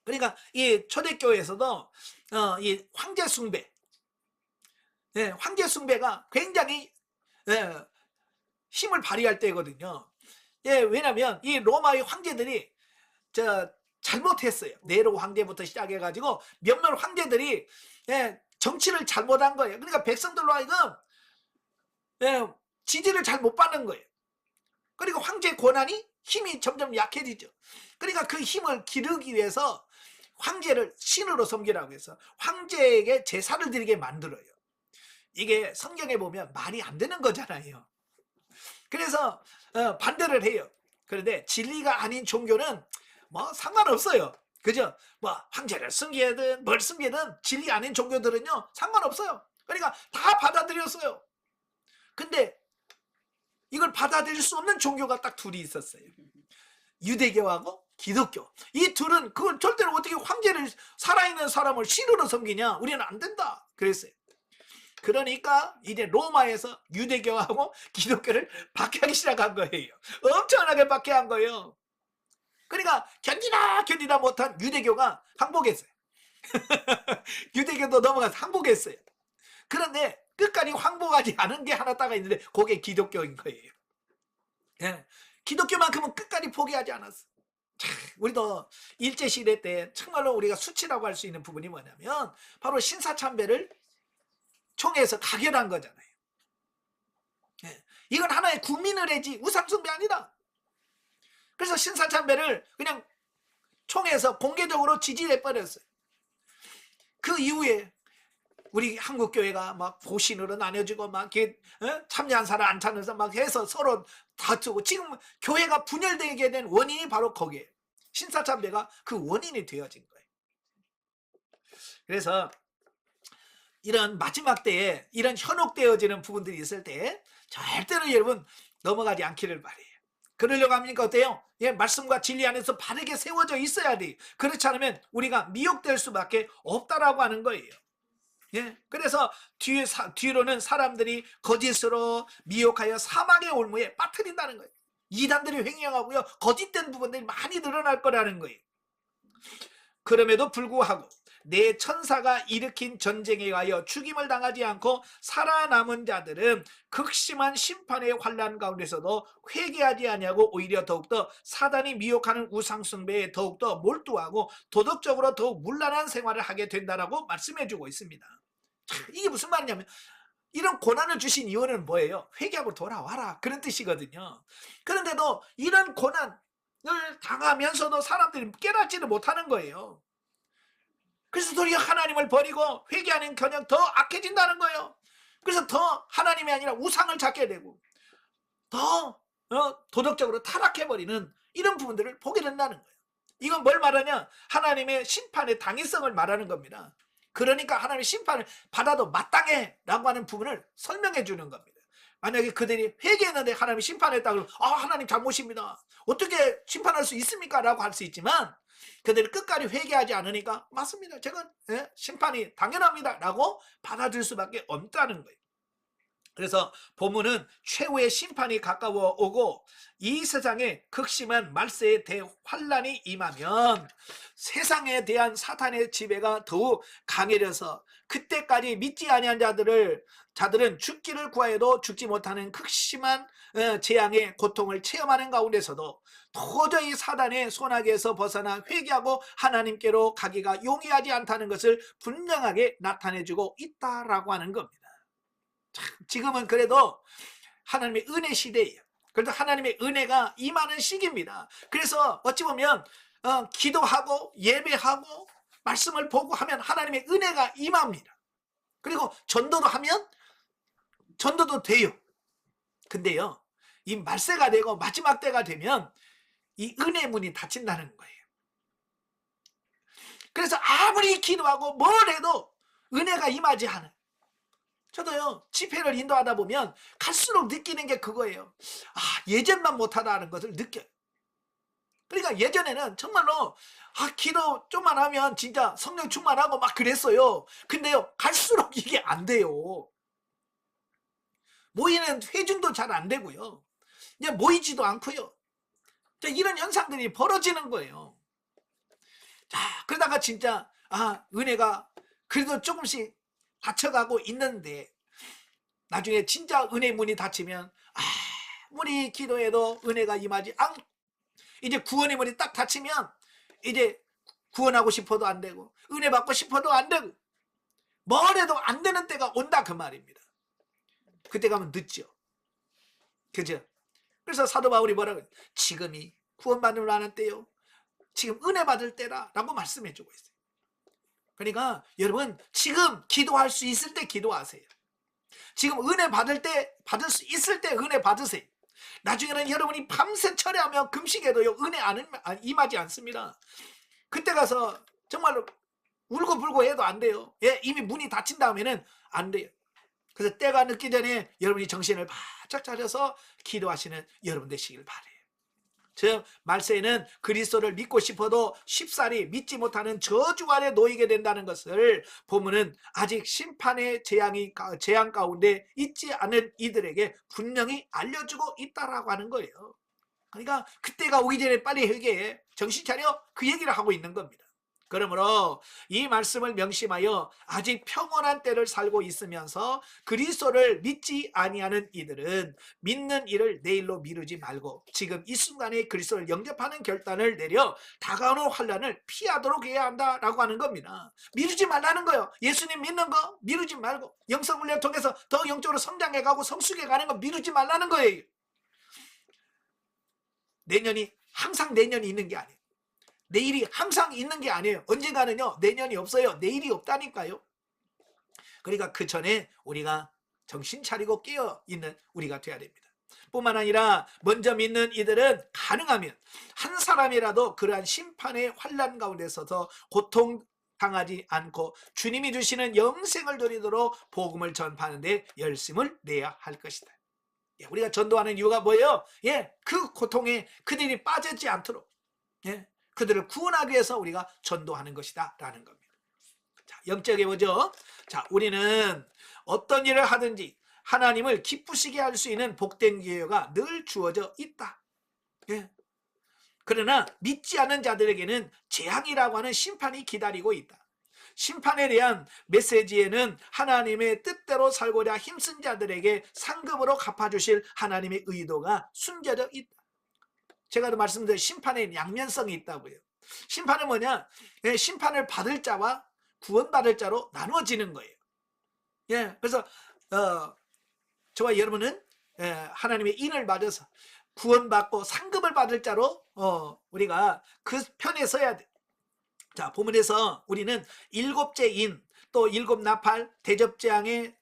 그러니까 이 초대교회에서도 이 황제 숭배, 황제 숭배가 굉장히 힘을 발휘할 때거든요. 왜냐하면 이 로마의 황제들이 잘못했어요. 네로 황제부터 시작해가지고 몇몇 황제들이 정치를 잘못한 거예요. 그러니까 백성들로 하여금 지지를 잘 못 받는 거예요. 그리고 황제 권한이 힘이 점점 약해지죠. 그러니까 그 힘을 기르기 위해서 황제를 신으로 섬기라고 해서 황제에게 제사를 드리게 만들어요. 이게 성경에 보면 말이 안 되는 거잖아요. 그래서 반대를 해요. 그런데 진리가 아닌 종교는 뭐 상관없어요. 그죠? 뭐 황제를 섬기든 뭘 섬기든 진리 아닌 종교들은요 상관없어요. 그러니까 다 받아들였어요. 근데 이걸 받아들일 수 없는 종교가 딱 둘이 있었어요. 유대교하고 기독교. 이 둘은 그걸 절대로 어떻게 황제를 살아있는 사람을 신으로 섬기냐? 우리는 안 된다. 그랬어요. 그러니까 이제 로마에서 유대교하고 기독교를 박해하기 시작한 거예요. 엄청나게 박해한 거예요. 그러니까 견디다 못한 유대교가 항복했어요. 유대교도 넘어가서 항복했어요. 그런데 끝까지 항복하지 않은 게 하나 따가 있는데 그게 기독교인 거예요. 기독교만큼은 끝까지 포기하지 않았어. 우리도 일제시대 때 정말로 우리가 수치라고 할 수 있는 부분이 뭐냐면 바로 신사참배를 총회에서 가결한 거잖아요. 이건 하나의 국민의례지 우상숭배 아니다. 그래서 신사참배를 그냥 총회에서 공개적으로 지지해버렸어요. 그 이후에 우리 한국교회가 막 보신으로 나눠지고 막 참여한 사람 안 참여해서 막 해서 서로 다투고 지금 교회가 분열되게 된 원인이 바로 거기에요. 신사참배가 그 원인이 되어진 거예요. 그래서 이런 마지막 때에 이런 현혹되어지는 부분들이 있을 때 절대로 여러분 넘어가지 않기를 바래요. 그러려고 합니까? 어때요? 말씀과 진리 안에서 바르게 세워져 있어야 돼. 그렇지 않으면 우리가 미혹될 수밖에 없다라고 하는 거예요. 그래서 뒤로는 사람들이 거짓으로 미혹하여 사망의 올무에 빠뜨린다는 거예요. 이단들이 횡령하고요 거짓된 부분들이 많이 늘어날 거라는 거예요. 그럼에도 불구하고 내 천사가 일으킨 전쟁에 의하여 죽임을 당하지 않고 살아남은 자들은 극심한 심판의 환난 가운데서도 회개하지 아니하고 오히려 더욱더 사단이 미혹하는 우상숭배에 더욱더 몰두하고 도덕적으로 더욱 문란한 생활을 하게 된다라고 말씀해 주고 있습니다. 이게 무슨 말이냐면 이런 고난을 주신 이유는 뭐예요? 회개하고 돌아와라, 그런 뜻이거든요. 그런데도 이런 고난을 당하면서도 사람들이 깨닫지를 못하는 거예요. 그래서 도리어 하나님을 버리고 회개하는 경향 더 악해진다는 거예요. 그래서 더 하나님이 아니라 우상을 찾게 되고 더 도덕적으로 타락해버리는 이런 부분들을 보게 된다는 거예요. 이건 뭘 말하냐? 하나님의 심판의 당위성을 말하는 겁니다. 그러니까 하나님의 심판을 받아도 마땅해 라고 하는 부분을 설명해 주는 겁니다. 만약에 그들이 회개했는데 하나님이 심판했다 그러면 하나님 잘못입니다, 어떻게 심판할 수 있습니까? 라고 할 수 있지만 그들이 끝까지 회개하지 않으니까 맞습니다, 제가 심판이 당연합니다 라고 받아들일 수밖에 없다는 거예요. 그래서 본문은 최후의 심판이 가까워 오고 이 세상에 극심한 말세의 대환란이 임하면 세상에 대한 사탄의 지배가 더욱 강해져서 그때까지 믿지 아니한 자들은 죽기를 구하여도 죽지 못하는 극심한 재앙의 고통을 체험하는 가운데서도 도저히 사단의 손아귀에서 벗어나 회개하고 하나님께로 가기가 용이하지 않다는 것을 분명하게 나타내주고 있다라고 하는 겁니다. 지금은 그래도 하나님의 은혜 시대예요. 그래도 하나님의 은혜가 임하는 시기입니다. 그래서 어찌 보면 기도하고 예배하고 말씀을 보고 하면 하나님의 은혜가 임합니다. 그리고 전도도 하면 전도도 돼요. 근데요, 이 말세가 되고 마지막 때가 되면 이 은혜 문이 닫힌다는 거예요. 그래서 아무리 기도하고 뭘 해도 은혜가 임하지 않아요. 저도요, 집회를 인도하다 보면 갈수록 느끼는 게 그거예요. 예전만 못하다는 것을 느껴요. 그러니까 예전에는 정말로 기도 좀만 하면 진짜 성령 충만하고 막 그랬어요. 근데요, 갈수록 이게 안 돼요. 모이는 회중도 잘 안 되고요, 그냥 모이지도 않고요. 이런 현상들이 벌어지는 거예요. 자, 그러다가 진짜 은혜가 그래도 조금씩 닫혀가고 있는데 나중에 진짜 은혜 문이 닫히면 아무리 기도해도 은혜가 임하지 않고 이제 구원의 문이 딱 닫히면 이제 구원하고 싶어도 안 되고 은혜 받고 싶어도 안 되고 뭘 해도 안 되는 때가 온다 그 말입니다. 그때 가면 늦죠. 그죠? 그래서 사도 바울이 뭐라고 해요? 지금이 구원받을 만한 때요, 지금 은혜 받을 때라 라고 말씀해 주고 있어요. 그러니까 여러분, 지금 기도할 수 있을 때 기도하세요. 지금 은혜 받을 수 있을 때 은혜 받으세요. 나중에는 여러분이 밤새 철회하며 금식해도요, 은혜 임하지 않습니다. 그때 가서 정말로 울고불고 해도 안 돼요. 이미 문이 닫힌 다음에는 안 돼요. 그래서 때가 늦기 전에 여러분이 정신을 바짝 차려서 기도하시는 여러분 되시길 바라요. 즉 말세에는 그리스도를 믿고 싶어도 쉽사리 믿지 못하는 저주 아래 놓이게 된다는 것을 본문은 아직 심판의 재앙 가운데 있지 않은 이들에게 분명히 알려주고 있다라고 하는 거예요. 그러니까 그때가 오기 전에 빨리 회개해, 정신 차려, 그 얘기를 하고 있는 겁니다. 그러므로 이 말씀을 명심하여 아직 평온한 때를 살고 있으면서 그리스도를 믿지 아니하는 이들은 믿는 일을 내일로 미루지 말고 지금 이 순간에 그리스도를 영접하는 결단을 내려 다가오는 환난을 피하도록 해야 한다라고 하는 겁니다. 미루지 말라는 거예요. 예수님 믿는 거 미루지 말고 영성훈련 통해서 더 영적으로 성장해가고 성숙해 가는 거 미루지 말라는 거예요. 내년이 항상 내년이 있는 게 아니에요. 내일이 항상 있는 게 아니에요. 언젠가는요, 내년이 없어요. 내일이 없다니까요. 그러니까 그 전에 우리가 정신 차리고 깨어있는 우리가 돼야 됩니다. 뿐만 아니라 먼저 믿는 이들은 가능하면 한 사람이라도 그러한 심판의 환난 가운데서도 고통당하지 않고 주님이 주시는 영생을 누리도록 복음을 전파하는 데 열심을 내야 할 것이다. 우리가 전도하는 이유가 뭐예요? 그 고통에 그들이 빠지지 않도록 그들을 구원하기 위해서 우리가 전도하는 것이다 라는 겁니다. 자, 영적에 보죠. 자, 우리는 어떤 일을 하든지 하나님을 기쁘시게 할 수 있는 복된 기회가 늘 주어져 있다. 그러나 믿지 않는 자들에게는 재앙이라고 하는 심판이 기다리고 있다. 심판에 대한 메시지에는 하나님의 뜻대로 살고자 힘쓴 자들에게 상급으로 갚아주실 하나님의 의도가 숨겨져 있다. 제가 말씀드린 심판에 양면성이 있다고요. 심판은 뭐냐? 심판을 받을 자와 구원받을 자로 나누어지는 거예요. 그래서 저와 여러분은 하나님의 인을 받아서 구원받고 상급을 받을 자로 우리가 그 편에 서야 돼. 자, 본문에서 우리는 일곱째 인, 또 일곱 나팔, 대접재앙에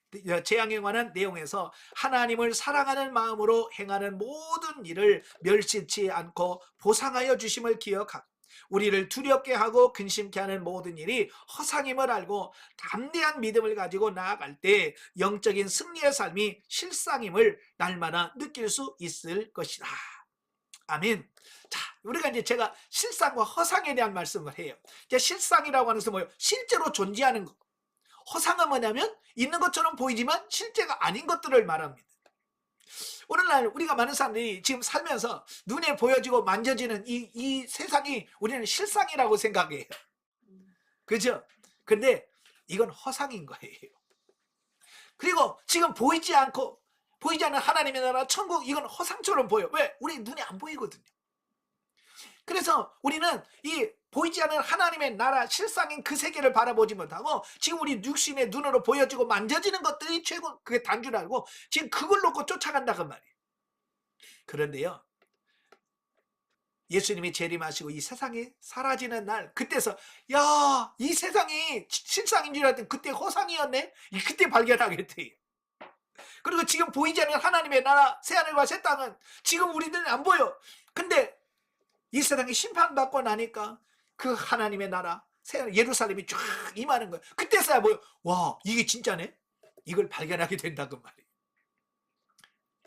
재앙에 관한 내용에서 하나님을 사랑하는 마음으로 행하는 모든 일을 멸시치 않고 보상하여 주심을 기억하고 우리를 두렵게 하고 근심케 하는 모든 일이 허상임을 알고 담대한 믿음을 가지고 나아갈 때 영적인 승리의 삶이 실상임을 날마다 느낄 수 있을 것이다. 아멘. 자, 우리가 이제 제가 실상과 허상에 대한 말씀을 해요. 실상이라고 하는 것은 뭐예요? 실제로 존재하는 것. 허상은 뭐냐면 있는 것처럼 보이지만 실제가 아닌 것들을 말합니다. 오늘날 우리가 많은 사람들이 지금 살면서 눈에 보여지고 만져지는 이 세상이 우리는 실상이라고 생각해요. 그죠? 근데 이건 허상인 거예요. 그리고 지금 보이지 않는 하나님의 나라 천국, 이건 허상처럼 보여. 왜? 우리 눈에 안 보이거든요. 그래서 우리는 이 보이지 않는 하나님의 나라 실상인 그 세계를 바라보지 못하고 지금 우리 육신의 눈으로 보여지고 만져지는 것들이 최고, 그게 단 줄 알고 지금 그걸 놓고 쫓아간다 그 말이에요. 그런데요, 예수님이 재림하시고 이 세상이 사라지는 날, 그때서 야, 이 세상이 실상인 줄 알았더니 그때 허상이었네. 그때 발견하겠대요. 그리고 지금 보이지 않는 하나님의 나라 새하늘과 새 땅은 지금 우리들은 안 보여. 근데 이 세상이 심판받고 나니까 그 하나님의 나라 예루살렘이 쫙 임하는 거예요. 그때서야 뭐요? 와, 이게 진짜네. 이걸 발견하게 된다고 말이에요.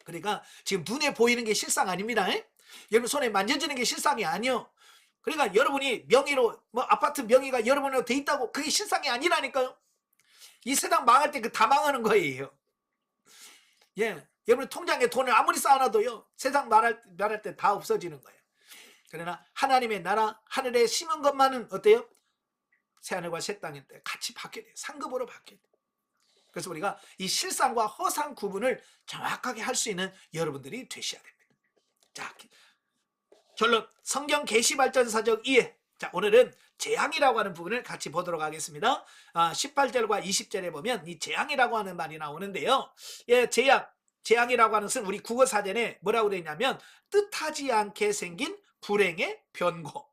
그러니까 지금 눈에 보이는 게 실상 아닙니다. 여러분 손에 만져지는 게 실상이 아니요. 그러니까 여러분이 명의로 아파트 명의가 여러분으로 돼 있다고 그게 실상이 아니라니까요. 이 세상 망할 때 그 다 망하는 거예요. 예, 여러분 통장에 돈을 아무리 쌓아놔도요 세상 말할 때 다 없어지는 거예요. 그러나 하나님의 나라 하늘에 심은 것만은 어때요? 새하늘과 새 땅일 때 같이 받게 돼요. 상급으로 받게 돼요. 그래서 우리가 이 실상과 허상 구분을 정확하게 할 수 있는 여러분들이 되셔야 됩니다. 자, 결론, 성경 계시발전사적 이해. 자, 오늘은 재앙이라고 하는 부분을 같이 보도록 하겠습니다. 18절과 20절에 보면 이 재앙이라고 하는 말이 나오는데요. 예, 재앙이라고 하는 것은 우리 국어사전에 뭐라고 되어 있냐면 뜻하지 않게 생긴 불행의 변고.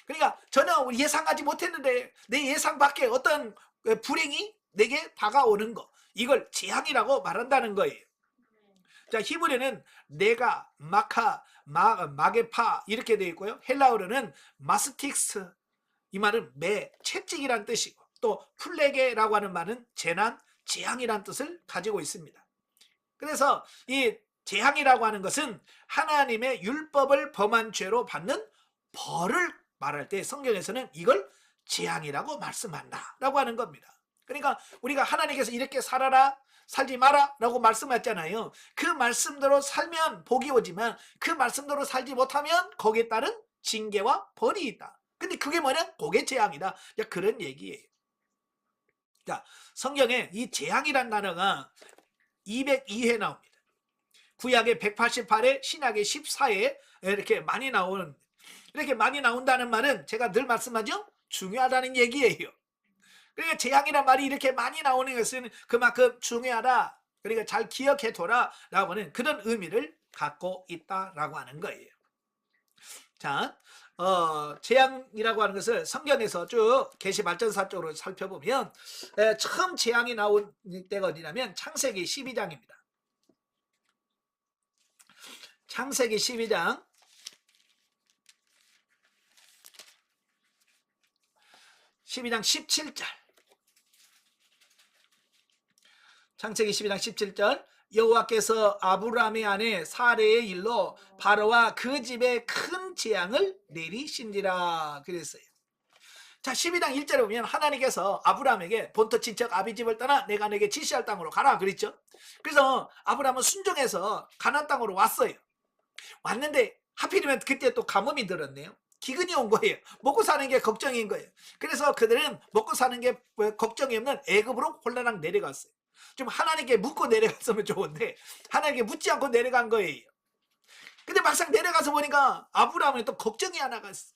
그러니까 전혀 예상하지 못했는데 내 예상 밖에 어떤 불행이 내게 다가오는 거, 이걸 재앙이라고 말한다는 거예요. 자, 히브리는 네가, 마카, 마게파 이렇게 되어 있고요. 헬라어로는 마스틱스, 이 말은 채찍이란 뜻이고, 또 플레게라고 하는 말은 재난, 재앙이란 뜻을 가지고 있습니다. 그래서 이 재앙이라고 하는 것은 하나님의 율법을 범한 죄로 받는 벌을 말할 때 성경에서는 이걸 재앙이라고 말씀한다라고 하는 겁니다. 그러니까 우리가 하나님께서 이렇게 살아라, 살지 마라 라고 말씀했잖아요. 그 말씀대로 살면 복이 오지만 그 말씀대로 살지 못하면 거기에 따른 징계와 벌이 있다. 근데 그게 뭐냐? 그게 재앙이다. 그런 얘기예요. 자, 성경에 이 재앙이란 단어가 202회 나옵니다. 구약의 188회, 신약의 14회 이렇게 많이 나온다는 말은 제가 늘 말씀하죠? 중요하다는 얘기예요. 그러니까 재앙이란 말이 이렇게 많이 나오는 것은 그만큼 중요하다. 그러니까 잘 기억해둬라 라고 하는 그런 의미를 갖고 있다라고 하는 거예요. 자, 재앙이라고 하는 것을 성경에서 쭉 계시발전사 쪽으로 살펴보면 처음 재앙이 나온 때가 어디냐면 창세기 12장입니다. 창세기 12장 17절. 창세기 12장 17절. 여호와께서 아브라함의 아내 사레의 일로 바로와 그 집에 큰 재앙을 내리신지라 그랬어요. 자, 12장 1절에 보면 하나님께서 아브라함에게 본토 친척 아비집을 떠나 내가 내게 지시할 땅으로 가라 그랬죠. 그래서 아브라함은 순종해서 가나안 땅으로 왔어요. 왔는데 하필이면 그때 또 가뭄이 들었네요. 기근이 온 거예요. 먹고 사는 게 걱정인 거예요. 그래서 그들은 먹고 사는 게 걱정이 없는 애굽으로 홀라당 내려갔어요. 좀 하나님께 묻고 내려갔으면 좋은데 하나님께 묻지 않고 내려간 거예요. 근데 막상 내려가서 보니까 아브라함은 또 걱정이 하나가 있어.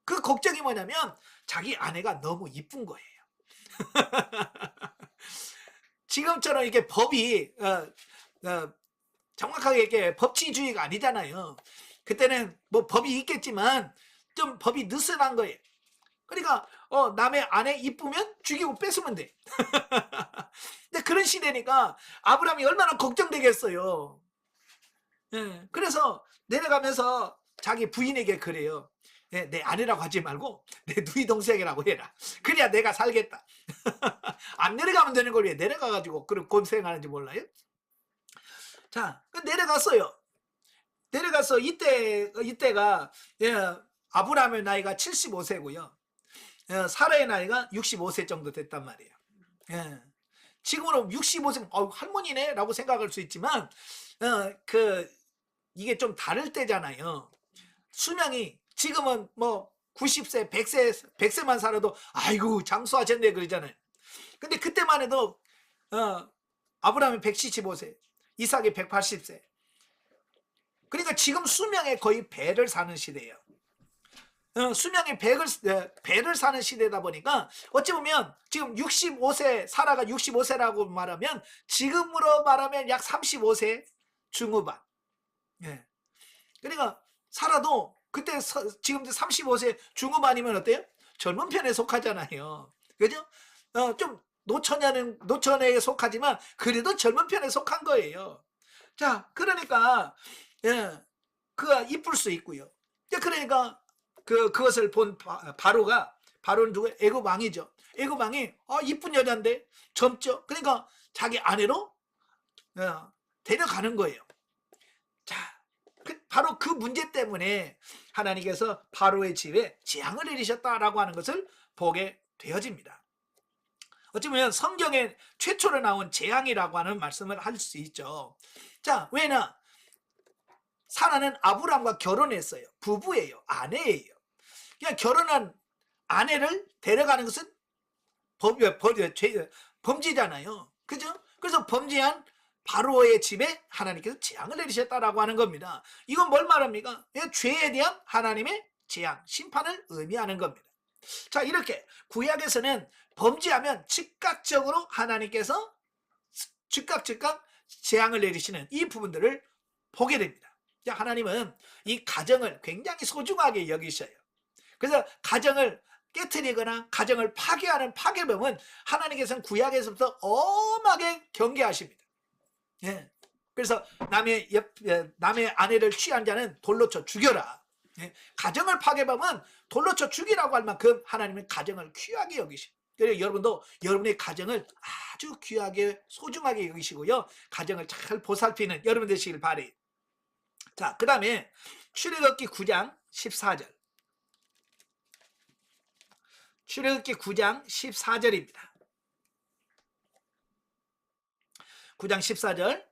그 걱정이 뭐냐면 자기 아내가 너무 이쁜 거예요. 지금처럼 이게 법이 정확하게 이렇게 법치주의가 아니잖아요. 그때는 뭐 법이 있겠지만 좀 법이 느슨한 거예요. 그러니까 남의 아내 이쁘면 죽이고 뺏으면 돼. 근데 그런 시대니까 아브라함이 얼마나 걱정되겠어요. 예, 그래서 내려가면서 자기 부인에게 그래요. 예, 내 아내라고 하지 말고 내 누이 동생이라고 해라. 그래야 내가 살겠다. 안 내려가면 되는 걸 왜 내려가가지고 그런 고생하는지 몰라요? 자, 내려갔어요. 내려가서 이때가 예, 아브라함의 나이가 75세고요. 사라의 나이가 65세 정도 됐단 말이에요. 예. 지금으로 65세 할머니네 라고 생각할 수 있지만 이게 좀 다를 때잖아요. 수명이 지금은 뭐 90세, 100세만 살아도 아이고 장수하셨네 그러잖아요. 근데 그때만 해도 아브라함이 175세, 이삭이 180세. 그러니까 지금 수명의 거의 배를 사는 시대예요. 수명의 배를 사는 시대다 보니까 어찌 보면 지금 65세 사라가 65세라고 말하면 지금으로 말하면 약 35세 중후반. 예. 그러니까 사라도 그때 지금 35세 중후반이면 어때요? 젊은 편에 속하잖아요. 그죠? 좀 노처녀에 속하지만 그래도 젊은 편에 속한 거예요. 자, 그러니까 그가 이쁠 수 있고요. 그러니까 그것을 본 바로는 누구? 애굽 왕이죠. 애굽 왕이 이쁜 여자인데 젊죠. 그러니까 자기 아내로 데려가는 거예요. 자, 바로 그 문제 때문에 하나님께서 바로의 집에 재앙을 내리셨다라고 하는 것을 보게 되어집니다. 어쩌면 성경에 최초로 나온 재앙이라고 하는 말씀을 할 수 있죠. 자, 왜냐? 사라는 아브람과 결혼했어요. 부부예요. 아내예요. 그냥 결혼한 아내를 데려가는 것은 범죄잖아요. 그죠? 그래서 범죄한 바로의 집에 하나님께서 재앙을 내리셨다라고 하는 겁니다. 이건 뭘 말합니까? 죄에 대한 하나님의 재앙, 심판을 의미하는 겁니다. 자, 이렇게 구약에서는 범죄하면 즉각적으로 하나님께서 즉각 재앙을 내리시는 이 부분들을 보게 됩니다. 하나님은 이 가정을 굉장히 소중하게 여기셔요. 그래서 가정을 깨트리거나 가정을 파괴하는 파괴범은 하나님께서는 구약에서부터 엄하게 경계하십니다. 예. 그래서 남의 아내를 취한 자는 돌로 쳐 죽여라. 예. 가정을 파괴범은 돌로 쳐 죽이라고 할 만큼 하나님은 가정을 귀하게 여기십니다. 그래서 여러분도 여러분의 가정을 아주 귀하게 소중하게 여기시고요. 가정을 잘 보살피는 여러분 되시길 바래요. 자, 그 다음에 출애굽기 9장 14절. 출애굽기 9장 14절입니다. 9장 14절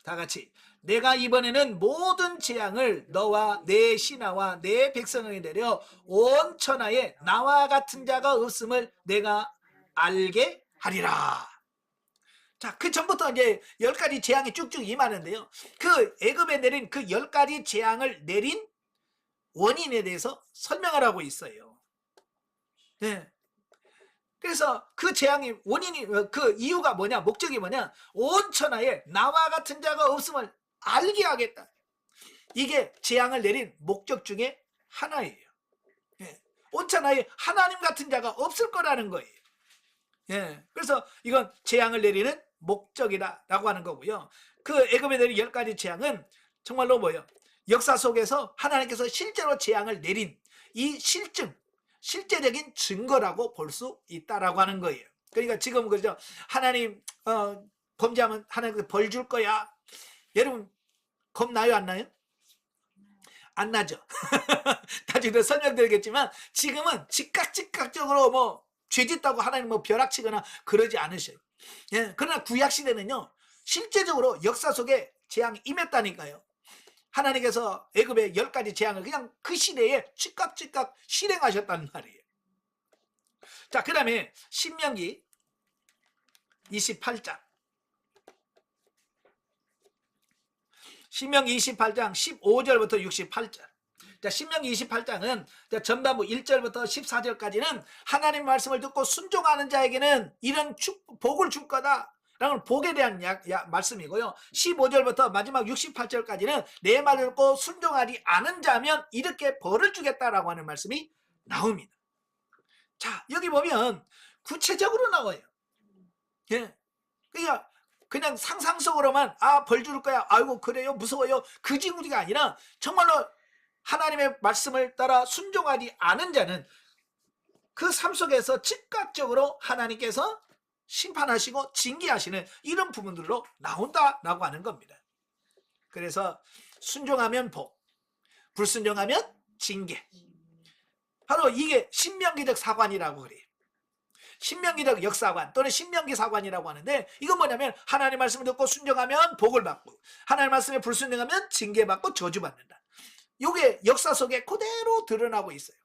다 같이 내가 이번에는 모든 재앙을 너와 내 신하와 내 백성에게 내려 온 천하에 나와 같은 자가 없음을 내가 알게 하리라. 자, 그 전부터 이제 10가지 재앙이 쭉쭉 임하는데요. 그 애굽에 내린 그 10가지 재앙을 내린 원인에 대해서 설명을 하고 있어요. 네. 그래서 그 재앙이 원인이 그 이유가 뭐냐, 목적이 뭐냐, 온 천하에 나와 같은 자가 없음을 알게 하겠다. 이게 재앙을 내린 목적 중에 하나예요. 예. 온 천하에 하나님 같은 자가 없을 거라는 거예요. 예. 그래서 이건 재앙을 내리는 목적이다라고 하는 거고요. 그 애굽에 내린 10가지 재앙은 정말로 뭐예요? 역사 속에서 하나님께서 실제로 재앙을 내린 이 실제적인 증거라고 볼 수 있다라고 하는 거예요. 그러니까 지금 그죠? 하나님 범죄하면 하나님께서 벌 줄 거야. 여러분 겁나요, 안 나요? 안 나죠. 나중에 설명드리겠지만 지금은 즉각적으로 뭐 죄짓다고 하나님 뭐 벼락치거나 그러지 않으셔요. 예, 그러나 구약 시대는요 실제적으로 역사 속에 재앙이 임했다니까요. 하나님께서 애굽의 10가지 재앙을 그냥 그 시대에 즉각 실행하셨단 말이에요. 자, 그 다음에 신명기 28장. 신명기 28장 15절부터 68절. 자, 신명기 28장은 전반부 1절부터 14절까지는 하나님 말씀을 듣고 순종하는 자에게는 이런 복을 줄 거다. 라는 복에 대한 말씀이고요. 15절부터 마지막 68절까지는 내 말을 듣고 순종하지 않은 자면 이렇게 벌을 주겠다라고 하는 말씀이 나옵니다. 자, 여기 보면 구체적으로 나와요. 예. 그냥 상상 속으로만 벌 줄 거야. 아이고 그래요 무서워요. 그 징후가 아니라 정말로 하나님의 말씀을 따라 순종하지 않은 자는 그 삶 속에서 즉각적으로 하나님께서 심판하시고 징계하시는 이런 부분들로 나온다라고 하는 겁니다. 그래서 순종하면 복, 불순종하면 징계. 바로 이게 신명기적 사관이라고 그래요. 신명기적 역사관 또는 신명기 사관이라고 하는데 이건 뭐냐면 하나님 말씀을 듣고 순종하면 복을 받고 하나님 말씀에 불순종하면 징계받고 저주받는다. 이게 역사 속에 그대로 드러나고 있어요.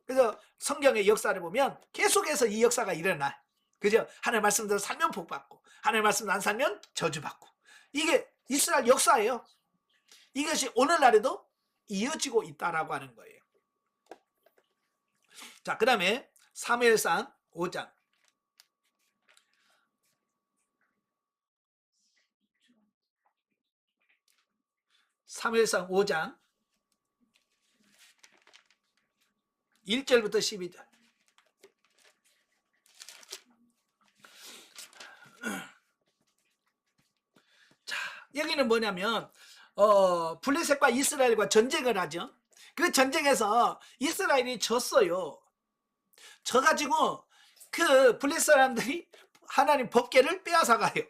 그래서 성경의 역사를 보면 계속해서 이 역사가 일어나. 그죠? 하나님 말씀대로 살면 복받고 하나님 말씀 안 살면 저주받고 이게 이스라엘 역사예요. 이것이 오늘날에도 이어지고 있다라고 하는 거예요. 자, 그 다음에 사무엘상 5장. 사무엘상 5장 1절부터 12절. 자, 여기는 뭐냐면 블레셋과 이스라엘과 전쟁을 하죠. 그 전쟁에서 이스라엘이 졌어요. 져가지고 그 블레셋 사람들이 하나님 법궤를 빼앗아가요.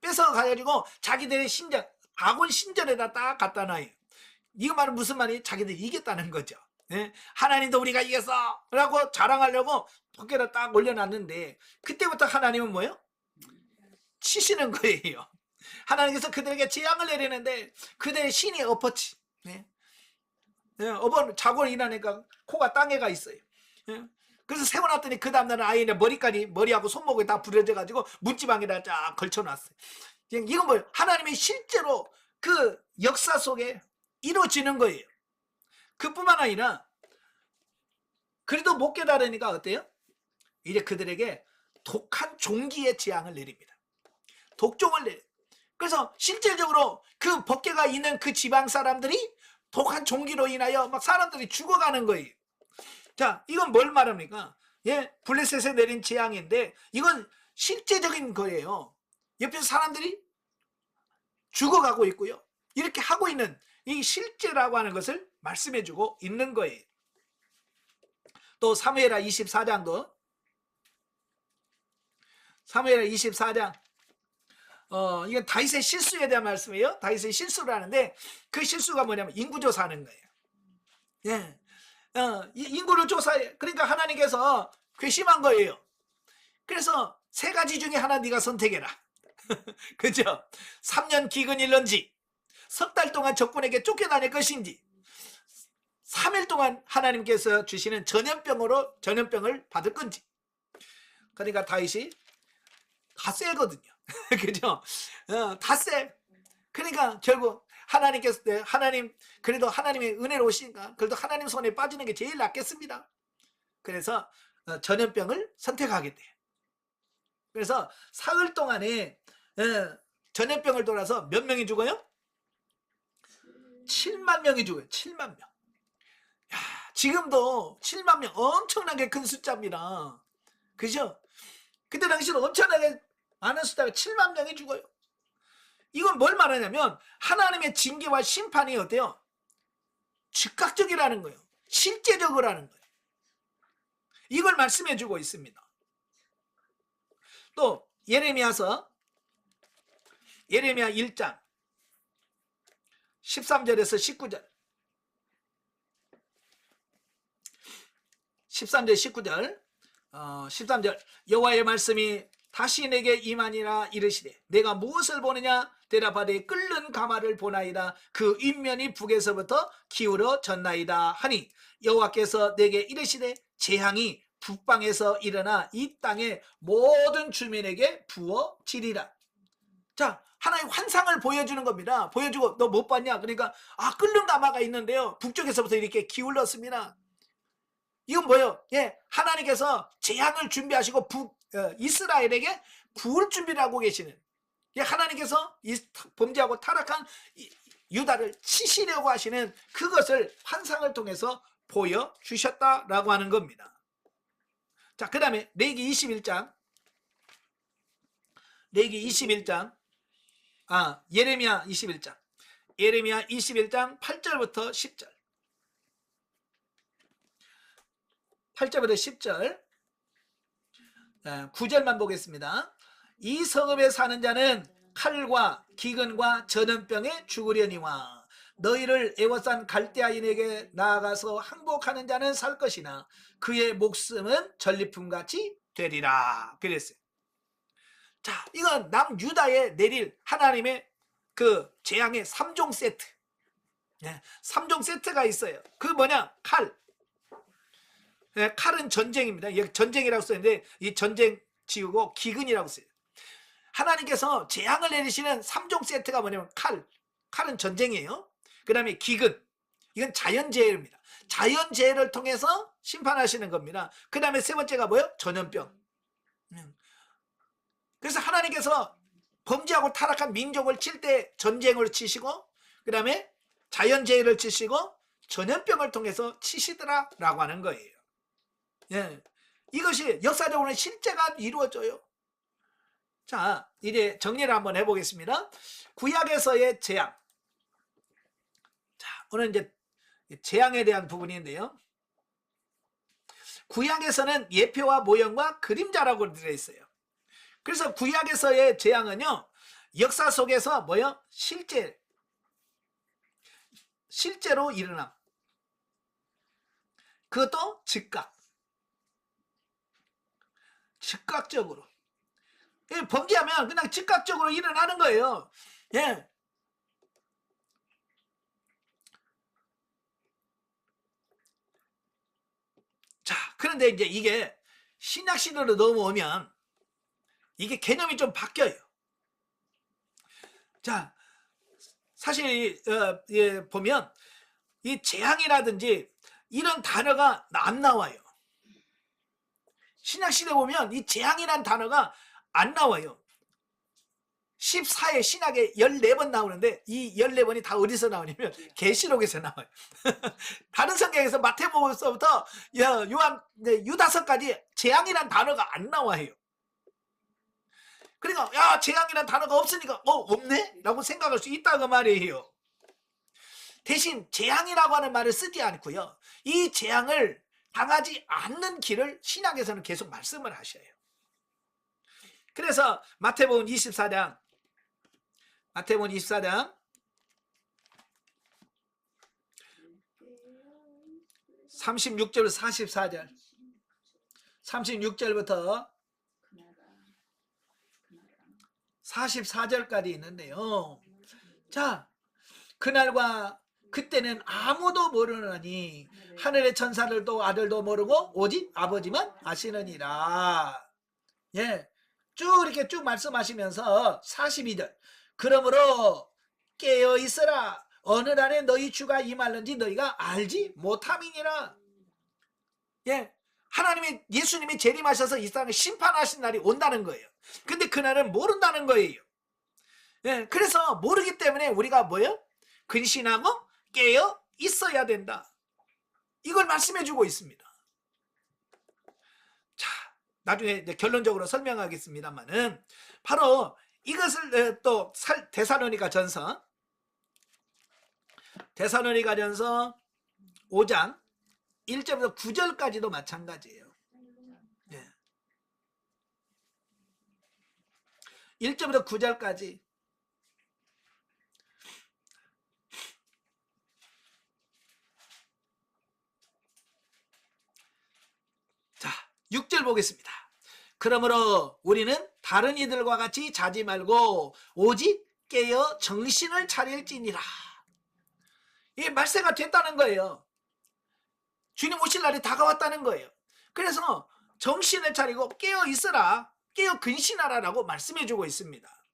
뺏어가가지고 자기들의 신전, 아군 신전에다 딱 갖다 놔요. 이거 말은 무슨 말이? 자기들이 이겼다는 거죠. 예? 하나님도 우리가 이겼어 라고 자랑하려고 법궤를 딱 올려놨는데 그때부터 하나님은 뭐예요? 치시는 거예요. 하나님께서 그들에게 재앙을 내리는데 그들의 신이 엎었지. 예? 자고 일어나니까 코가 땅에 가 있어요. 예? 그래서 세워놨더니 그 다음날은 아이의 머리하고 손목에 다 부러져가지고 문지방에다 쫙 걸쳐놨어요. 이건 뭐예요? 하나님이 실제로 그 역사 속에 이루어지는 거예요. 그뿐만 아니라 그래도 못 깨달으니까 어때요? 이제 그들에게 독한 종기의 재앙을 내립니다. 독종을 내려. 그래서 실질적으로 그 법궤가 있는 그 지방 사람들이 독한 종기로 인하여 막 사람들이 죽어가는 거예요. 자, 이건 뭘 말합니까? 예, 블레셋에 내린 재앙인데 이건 실제적인 거예요. 옆에 사람들이 죽어가고 있고요. 이렇게 하고 있는 이 실제라고 하는 것을 말씀해주고 있는 거예요. 또 사무엘하 24장도 사무엘하 24장 이건 다윗의 실수에 대한 말씀이에요. 다윗의 실수를 하는데 그 실수가 뭐냐면 인구조사하는 거예요. 예. 인구를 조사해. 그러니까 하나님께서 괘씸한 거예요. 그래서 세 가지 중에 하나 네가 선택해라. 그죠? 3년 기근일런지 석 달 동안 적군에게 쫓겨다닐 것인지 3일 동안 하나님께서 주시는 전염병을 받을 건지. 그러니까 다윗이 다 세거든요. 그죠? 다 세. 그러니까 결국 하나님께서 그래도 하나님의 은혜로 오시니까 그래도 하나님 손에 빠지는 게 제일 낫겠습니다. 그래서 전염병을 선택하게 돼요. 그래서 사흘 동안에 전염병을 돌아서 몇 명이 죽어요? 7만 명이 죽어요. 7만 명. 야, 지금도 7만 명 엄청나게 큰 숫자입니다. 그죠? 그때 당시는 엄청나게 많은 숫자가 7만 명이 죽어요. 이건 뭘 말하냐면 하나님의 징계와 심판이 어때요? 즉각적이라는 거예요. 실제적으로라는 거예요. 이걸 말씀해주고 있습니다. 또 예레미야 1장 13절에서 19절 13절 여호와의 말씀이 다시 내게 임하니라 이르시되 내가 무엇을 보느냐 대답하되 끓는 가마를 보나이다. 그 윗면이 북에서부터 기울어 졌나이다 하니 여호와께서 내게 이르시되 재앙이 북방에서 일어나 이 땅의 모든 주민에게 부어지리라. 자, 하나의 환상을 보여주는 겁니다. 보여주고 너 못 봤냐? 그러니까 끓는 가마가 있는데요 북쪽에서부터 이렇게 기울었습니다. 이건 뭐예요? 예, 하나님께서 재앙을 준비하시고 이스라엘에게 구울 준비를 하고 계시는, 하나님께서 이 범죄하고 타락한 유다를 치시려고 하시는 그것을 환상을 통해서 보여주셨다라고 하는 겁니다. 자, 그 다음에 레위기 21장, 예레미야 21장, 예레미야 21장 8절부터 10절, 8절부터 10절, 9절만 보겠습니다. 이 성읍에 사는 자는 칼과 기근과 전염병에 죽으려니와 너희를 애워싼 갈대아인에게 나아가서 항복하는 자는 살 것이나 그의 목숨은 전리품같이 되리라. 그랬어요. 자, 이건 남유다에 내릴 하나님의 그 재앙의 3종 세트. 3종 세트가 있어요. 그 뭐냐? 칼. 칼은 전쟁입니다. 전쟁이라고 썼는데 이 전쟁 지우고 기근이라고 써요. 하나님께서 재앙을 내리시는 3종 세트가 뭐냐면 칼은 전쟁이에요. 그 다음에 기근, 이건 자연재해입니다. 자연재해를 통해서 심판하시는 겁니다. 그 다음에 세 번째가 뭐예요? 전염병. 그래서 하나님께서 범죄하고 타락한 민족을 칠 때 전쟁을 치시고, 그 다음에 자연재해를 치시고 전염병을 통해서 치시더라라고 하는 거예요. 이것이 역사적으로는 실제가 이루어져요. 자, 이제 정리를 한번 해보겠습니다. 구약에서의 재앙. 자, 오늘 이제 재앙에 대한 부분인데요. 구약에서는 예표와 모형과 그림자라고 되어 있어요. 그래서 구약에서의 재앙은요, 역사 속에서 뭐요? 실제로 일어남. 그것도 즉각적으로. 범죄하면 그냥 즉각적으로 일어나는 거예요. 자, 그런데 이제 이게 신약시대로 넘어오면 이게 개념이 좀 바뀌어요. 자, 사실 보면 이 재앙이라든지 이런 단어가 안 나와요. 신약시대 보면 이 재앙이란 단어가 안 나와요. 14회 신약에 14번 나오는데 이 14번이 다 어디서 나오냐면 계시록에서 나와요. 다른 성경에서 마태복음서부터 요한, 유다서까지 재앙이란 단어가 안 나와요. 그러니까 재앙이란 단어가 없으니까 없네? 라고 생각할 수 있다고 말이에요. 대신 재앙이라고 하는 말을 쓰지 않고요, 이 재앙을 당하지 않는 길을 신약에서는 계속 말씀을 하셔요. 그래서 마태복음 24장 36절 44절 36절부터 44절까지 있는데요. 자, 그날과 그때는 아무도 모르느니 하늘의 천사들도 아들도 모르고 오직 아버지만 아시느니라. 쭉 이렇게 쭉 말씀하시면서 42절, 그러므로 깨어 있어라. 어느 날에 너희 주가 임할는지 너희가 알지 못함이니라. 하나님이, 예수님이 재림하셔서 이 땅을 심판하신 날이 온다는 거예요. 근데 그날은 모른다는 거예요. 그래서 모르기 때문에 우리가 뭐예요? 근신하고 깨어 있어야 된다. 이걸 말씀해 주고 있습니다. 자, 나중에 결론적으로 설명하겠습니다만은 바로 이것을 또 데살로니가전서 5장 1절부터 9절까지도 마찬가지예요. 1절부터 9절까지. 자, 6절 보겠습니다. 그러므로 우리는 다른 이들과 같이 자지 말고 오직 깨어 정신을 차릴지니라. 이게 말세가 됐다는 거예요. 주님 오실 날이 다가왔다는 거예요. 그래서 정신을 차리고 깨어 있으라, 깨어 근신하라 라고 말씀해 주고 있습니다.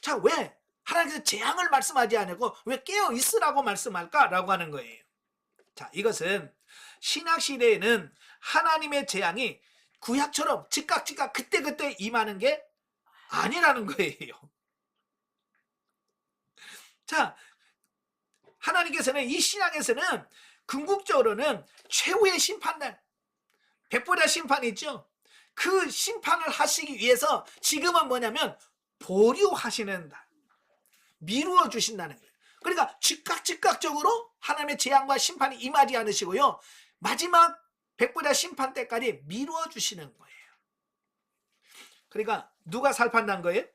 자, 왜 하나님께서 재앙을 말씀하지 않고 왜 깨어 있으라고 말씀할까? 라고 하는 거예요. 자, 이것은 신약시대에는 하나님의 재앙이 구약처럼 즉각 그때그때 임하는 게 아니라는 거예요. 자, 하나님께서는 이 신약에서는 궁극적으로는 최후의 심판날, 백보자 심판이 있죠. 그 심판을 하시기 위해서 지금은 뭐냐면 보류하시는 날, 미루어 주신다는 거예요. 그러니까 즉각적으로 하나님의 재앙과 심판이 임하지 않으시고요, 마지막 백보자 심판 때까지 미루어 주시는 거예요. 그러니까 누가 살판난 거예요?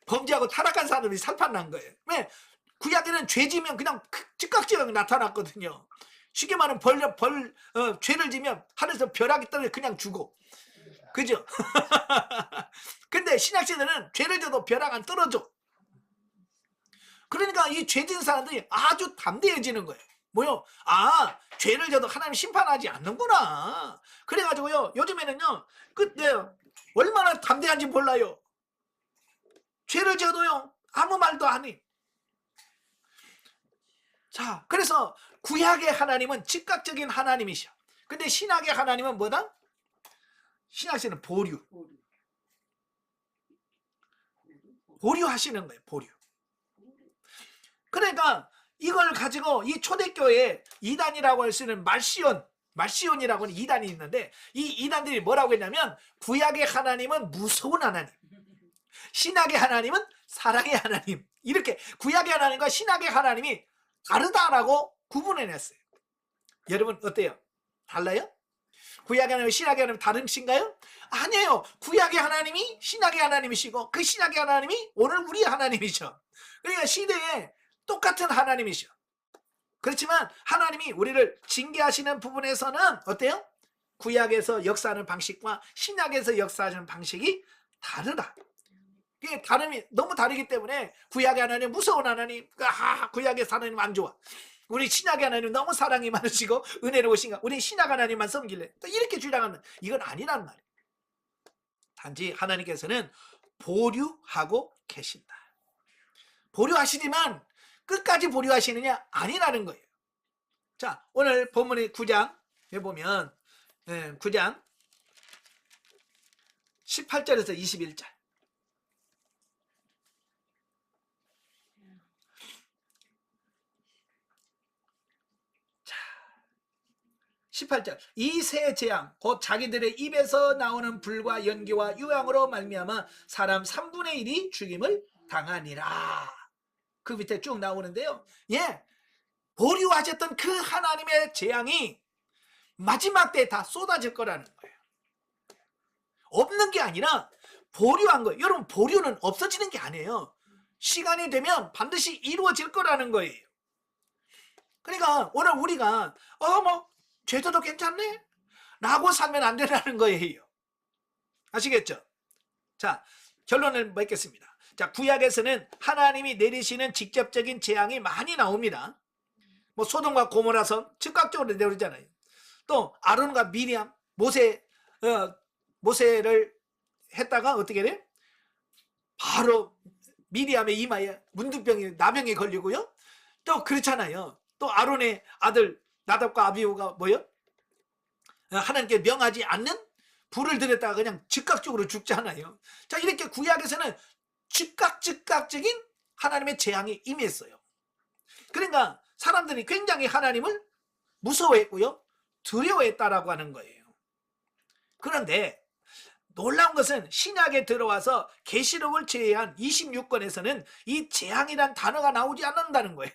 범죄하고 타락한 사람이 살판난 거예요. 왜? 구약에는 죄 지면 그냥 즉각적으로 나타났거든요. 쉽게 말하면 죄를 지면 하늘에서 벼락이 떨어져 그냥 죽어. 그죠? 근데 신약시대는 죄를 져도 벼락 안 떨어져. 그러니까 이 죄 지은 사람들이 아주 담대해지는 거예요. 뭐요? 아, 죄를 져도 하나님 심판하지 않는구나. 그래가지고요, 요즘에는요, 얼마나 담대한지 몰라요. 죄를 져도요, 아무 말도 안 해. 자, 그래서 구약의 하나님은 즉각적인 하나님이셔. 근데 신약의 하나님은 뭐다? 신약시는 보류하시는 거예요. 보류. 그러니까 이걸 가지고 이 초대교회 이단이라고 할 수 있는 말시온이라고 하는 이단이 있는데, 이 이단들이 뭐라고 했냐면 구약의 하나님은 무서운 하나님, 신약의 하나님은 사랑의 하나님, 이렇게 구약의 하나님과 신약의 하나님이 다르다라고 구분해냈어요. 여러분 어때요? 달라요? 구약의 하나님, 신약의 하나님 다르신가요? 아니에요. 구약의 하나님이 신약의 하나님이시고 그 신약의 하나님이 오늘 우리 하나님이셔. 그러니까 시대에 똑같은 하나님이셔. 그렇지만 하나님이 우리를 징계하시는 부분에서는 어때요? 구약에서 역사하는 방식과 신약에서 역사하는 방식이 다르다. 이게 다름이 너무 다르기 때문에 구약의 하나님 무서운 하나님, 구약의 하나님 안 좋아. 우리 신약의 하나님 너무 사랑이 많으시고 은혜로우신가, 우리 신약 하나님만 섬길래, 또 이렇게 주장하는, 이건 아니란 말이에요. 단지 하나님께서는 보류하고 계신다. 보류하시지만 끝까지 보류하시느냐? 아니라는 거예요. 자, 오늘 본문의 9장에 보면 9장 18절에서 21절. 자, 18절. 이 세 재앙 곧 자기들의 입에서 나오는 불과 연기와 유황으로 말미암아 사람 3분의 1이 죽임을 당하니라. 그 밑에 쭉 나오는데요. 예, 보류하셨던 그 하나님의 재앙이 마지막 때에 다 쏟아질 거라는 거예요. 없는 게 아니라 보류한 거예요. 여러분, 보류는 없어지는 게 아니에요. 시간이 되면 반드시 이루어질 거라는 거예요. 그러니까 오늘 우리가 죄져도 괜찮네? 라고 살면 안 되라는 거예요. 아시겠죠? 자, 결론을 맺겠습니다. 자, 구약에서는 하나님이 내리시는 직접적인 재앙이 많이 나옵니다. 뭐 소돔과 고모라성 즉각적으로 내리잖아요. 또 아론과 미리암, 모세를 했다가 어떻게 돼? 바로 미리암의 이마에 문둥병이 나병에 걸리고요. 또 그렇잖아요. 또 아론의 아들 나답과 아비후가 뭐요? 하나님께 명하지 않는 불을 들였다가 그냥 즉각적으로 죽잖아요. 자, 이렇게 구약에서는 즉각적인 하나님의 재앙이 임했어요. 그러니까 사람들이 굉장히 하나님을 무서워했고요, 두려워했다라고 하는 거예요. 그런데 놀라운 것은 신약에 들어와서 계시록을 제외한 26권에서는 이 재앙이란 단어가 나오지 않는다는 거예요.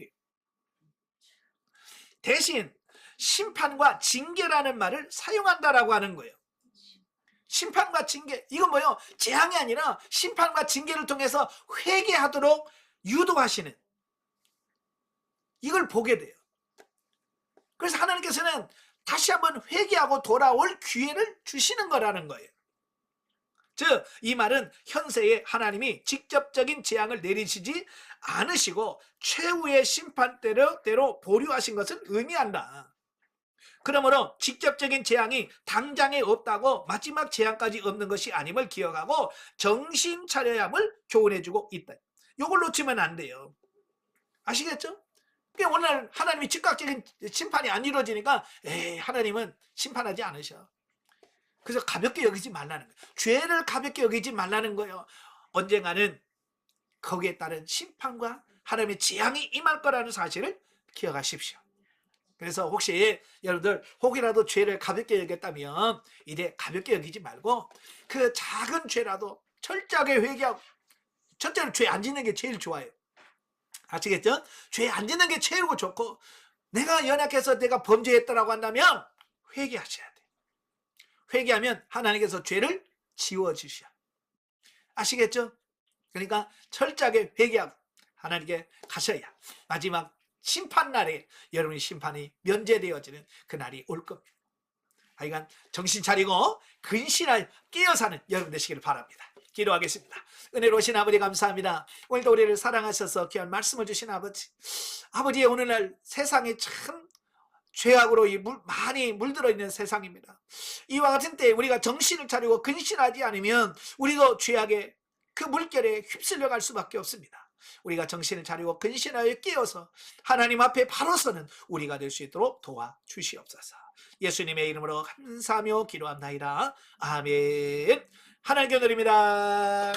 대신 심판과 징계라는 말을 사용한다라고 하는 거예요. 심판과 징계, 이건 뭐예요? 재앙이 아니라 심판과 징계를 통해서 회개하도록 유도하시는, 이걸 보게 돼요. 그래서 하나님께서는 다시 한번 회개하고 돌아올 기회를 주시는 거라는 거예요. 즉, 이 말은 현세에 하나님이 직접적인 재앙을 내리시지 않으시고 최후의 심판대로 보류하신 것을 의미한다. 그러므로 직접적인 재앙이 당장에 없다고 마지막 재앙까지 없는 것이 아님을 기억하고 정신 차려야 함을 교훈해주고 있다. 이걸 놓치면 안 돼요. 아시겠죠? 오늘 하나님이 즉각적인 심판이 안 이루어지니까 하나님은 심판하지 않으셔. 그래서 가볍게 여기지 말라는 거예요. 죄를 가볍게 여기지 말라는 거예요. 언젠가는 거기에 따른 심판과 하나님의 재앙이 임할 거라는 사실을 기억하십시오. 그래서 혹시 여러분들 혹이라도 죄를 가볍게 여겼다면 이제 가볍게 여기지 말고 그 작은 죄라도 철저하게 회개하고, 첫째로 죄 안 짓는 게 제일 좋아요. 아시겠죠? 죄 안 짓는 게 제일 좋고, 내가 연약해서 내가 범죄했다라고 한다면 회개하셔야 돼요. 회개하면 하나님께서 죄를 지워주셔. 아시겠죠? 그러니까 철저하게 회개하고 하나님께 가셔야 마지막 심판날에 여러분의 심판이 면제되어지는 그날이 올 겁니다. 하여간 정신 차리고 근신하여 깨어 사는 여러분 되시기를 바랍니다. 기도하겠습니다. 은혜로우신 아버지 감사합니다. 오늘도 우리를 사랑하셔서 귀한 말씀을 주신 아버지, 아버지의 오늘날 세상에 참 죄악으로 많이 물들어 있는 세상입니다. 이와 같은 때 우리가 정신을 차리고 근신하지 않으면 우리도 죄악의 그 물결에 휩쓸려 갈 수밖에 없습니다. 우리가 정신을 차리고 근신하여 깨어서 하나님 앞에 바로 서는 우리가 될 수 있도록 도와주시옵소서. 예수님의 이름으로 감사하며 기도합나이다. 아멘. 하나님께 드립니다.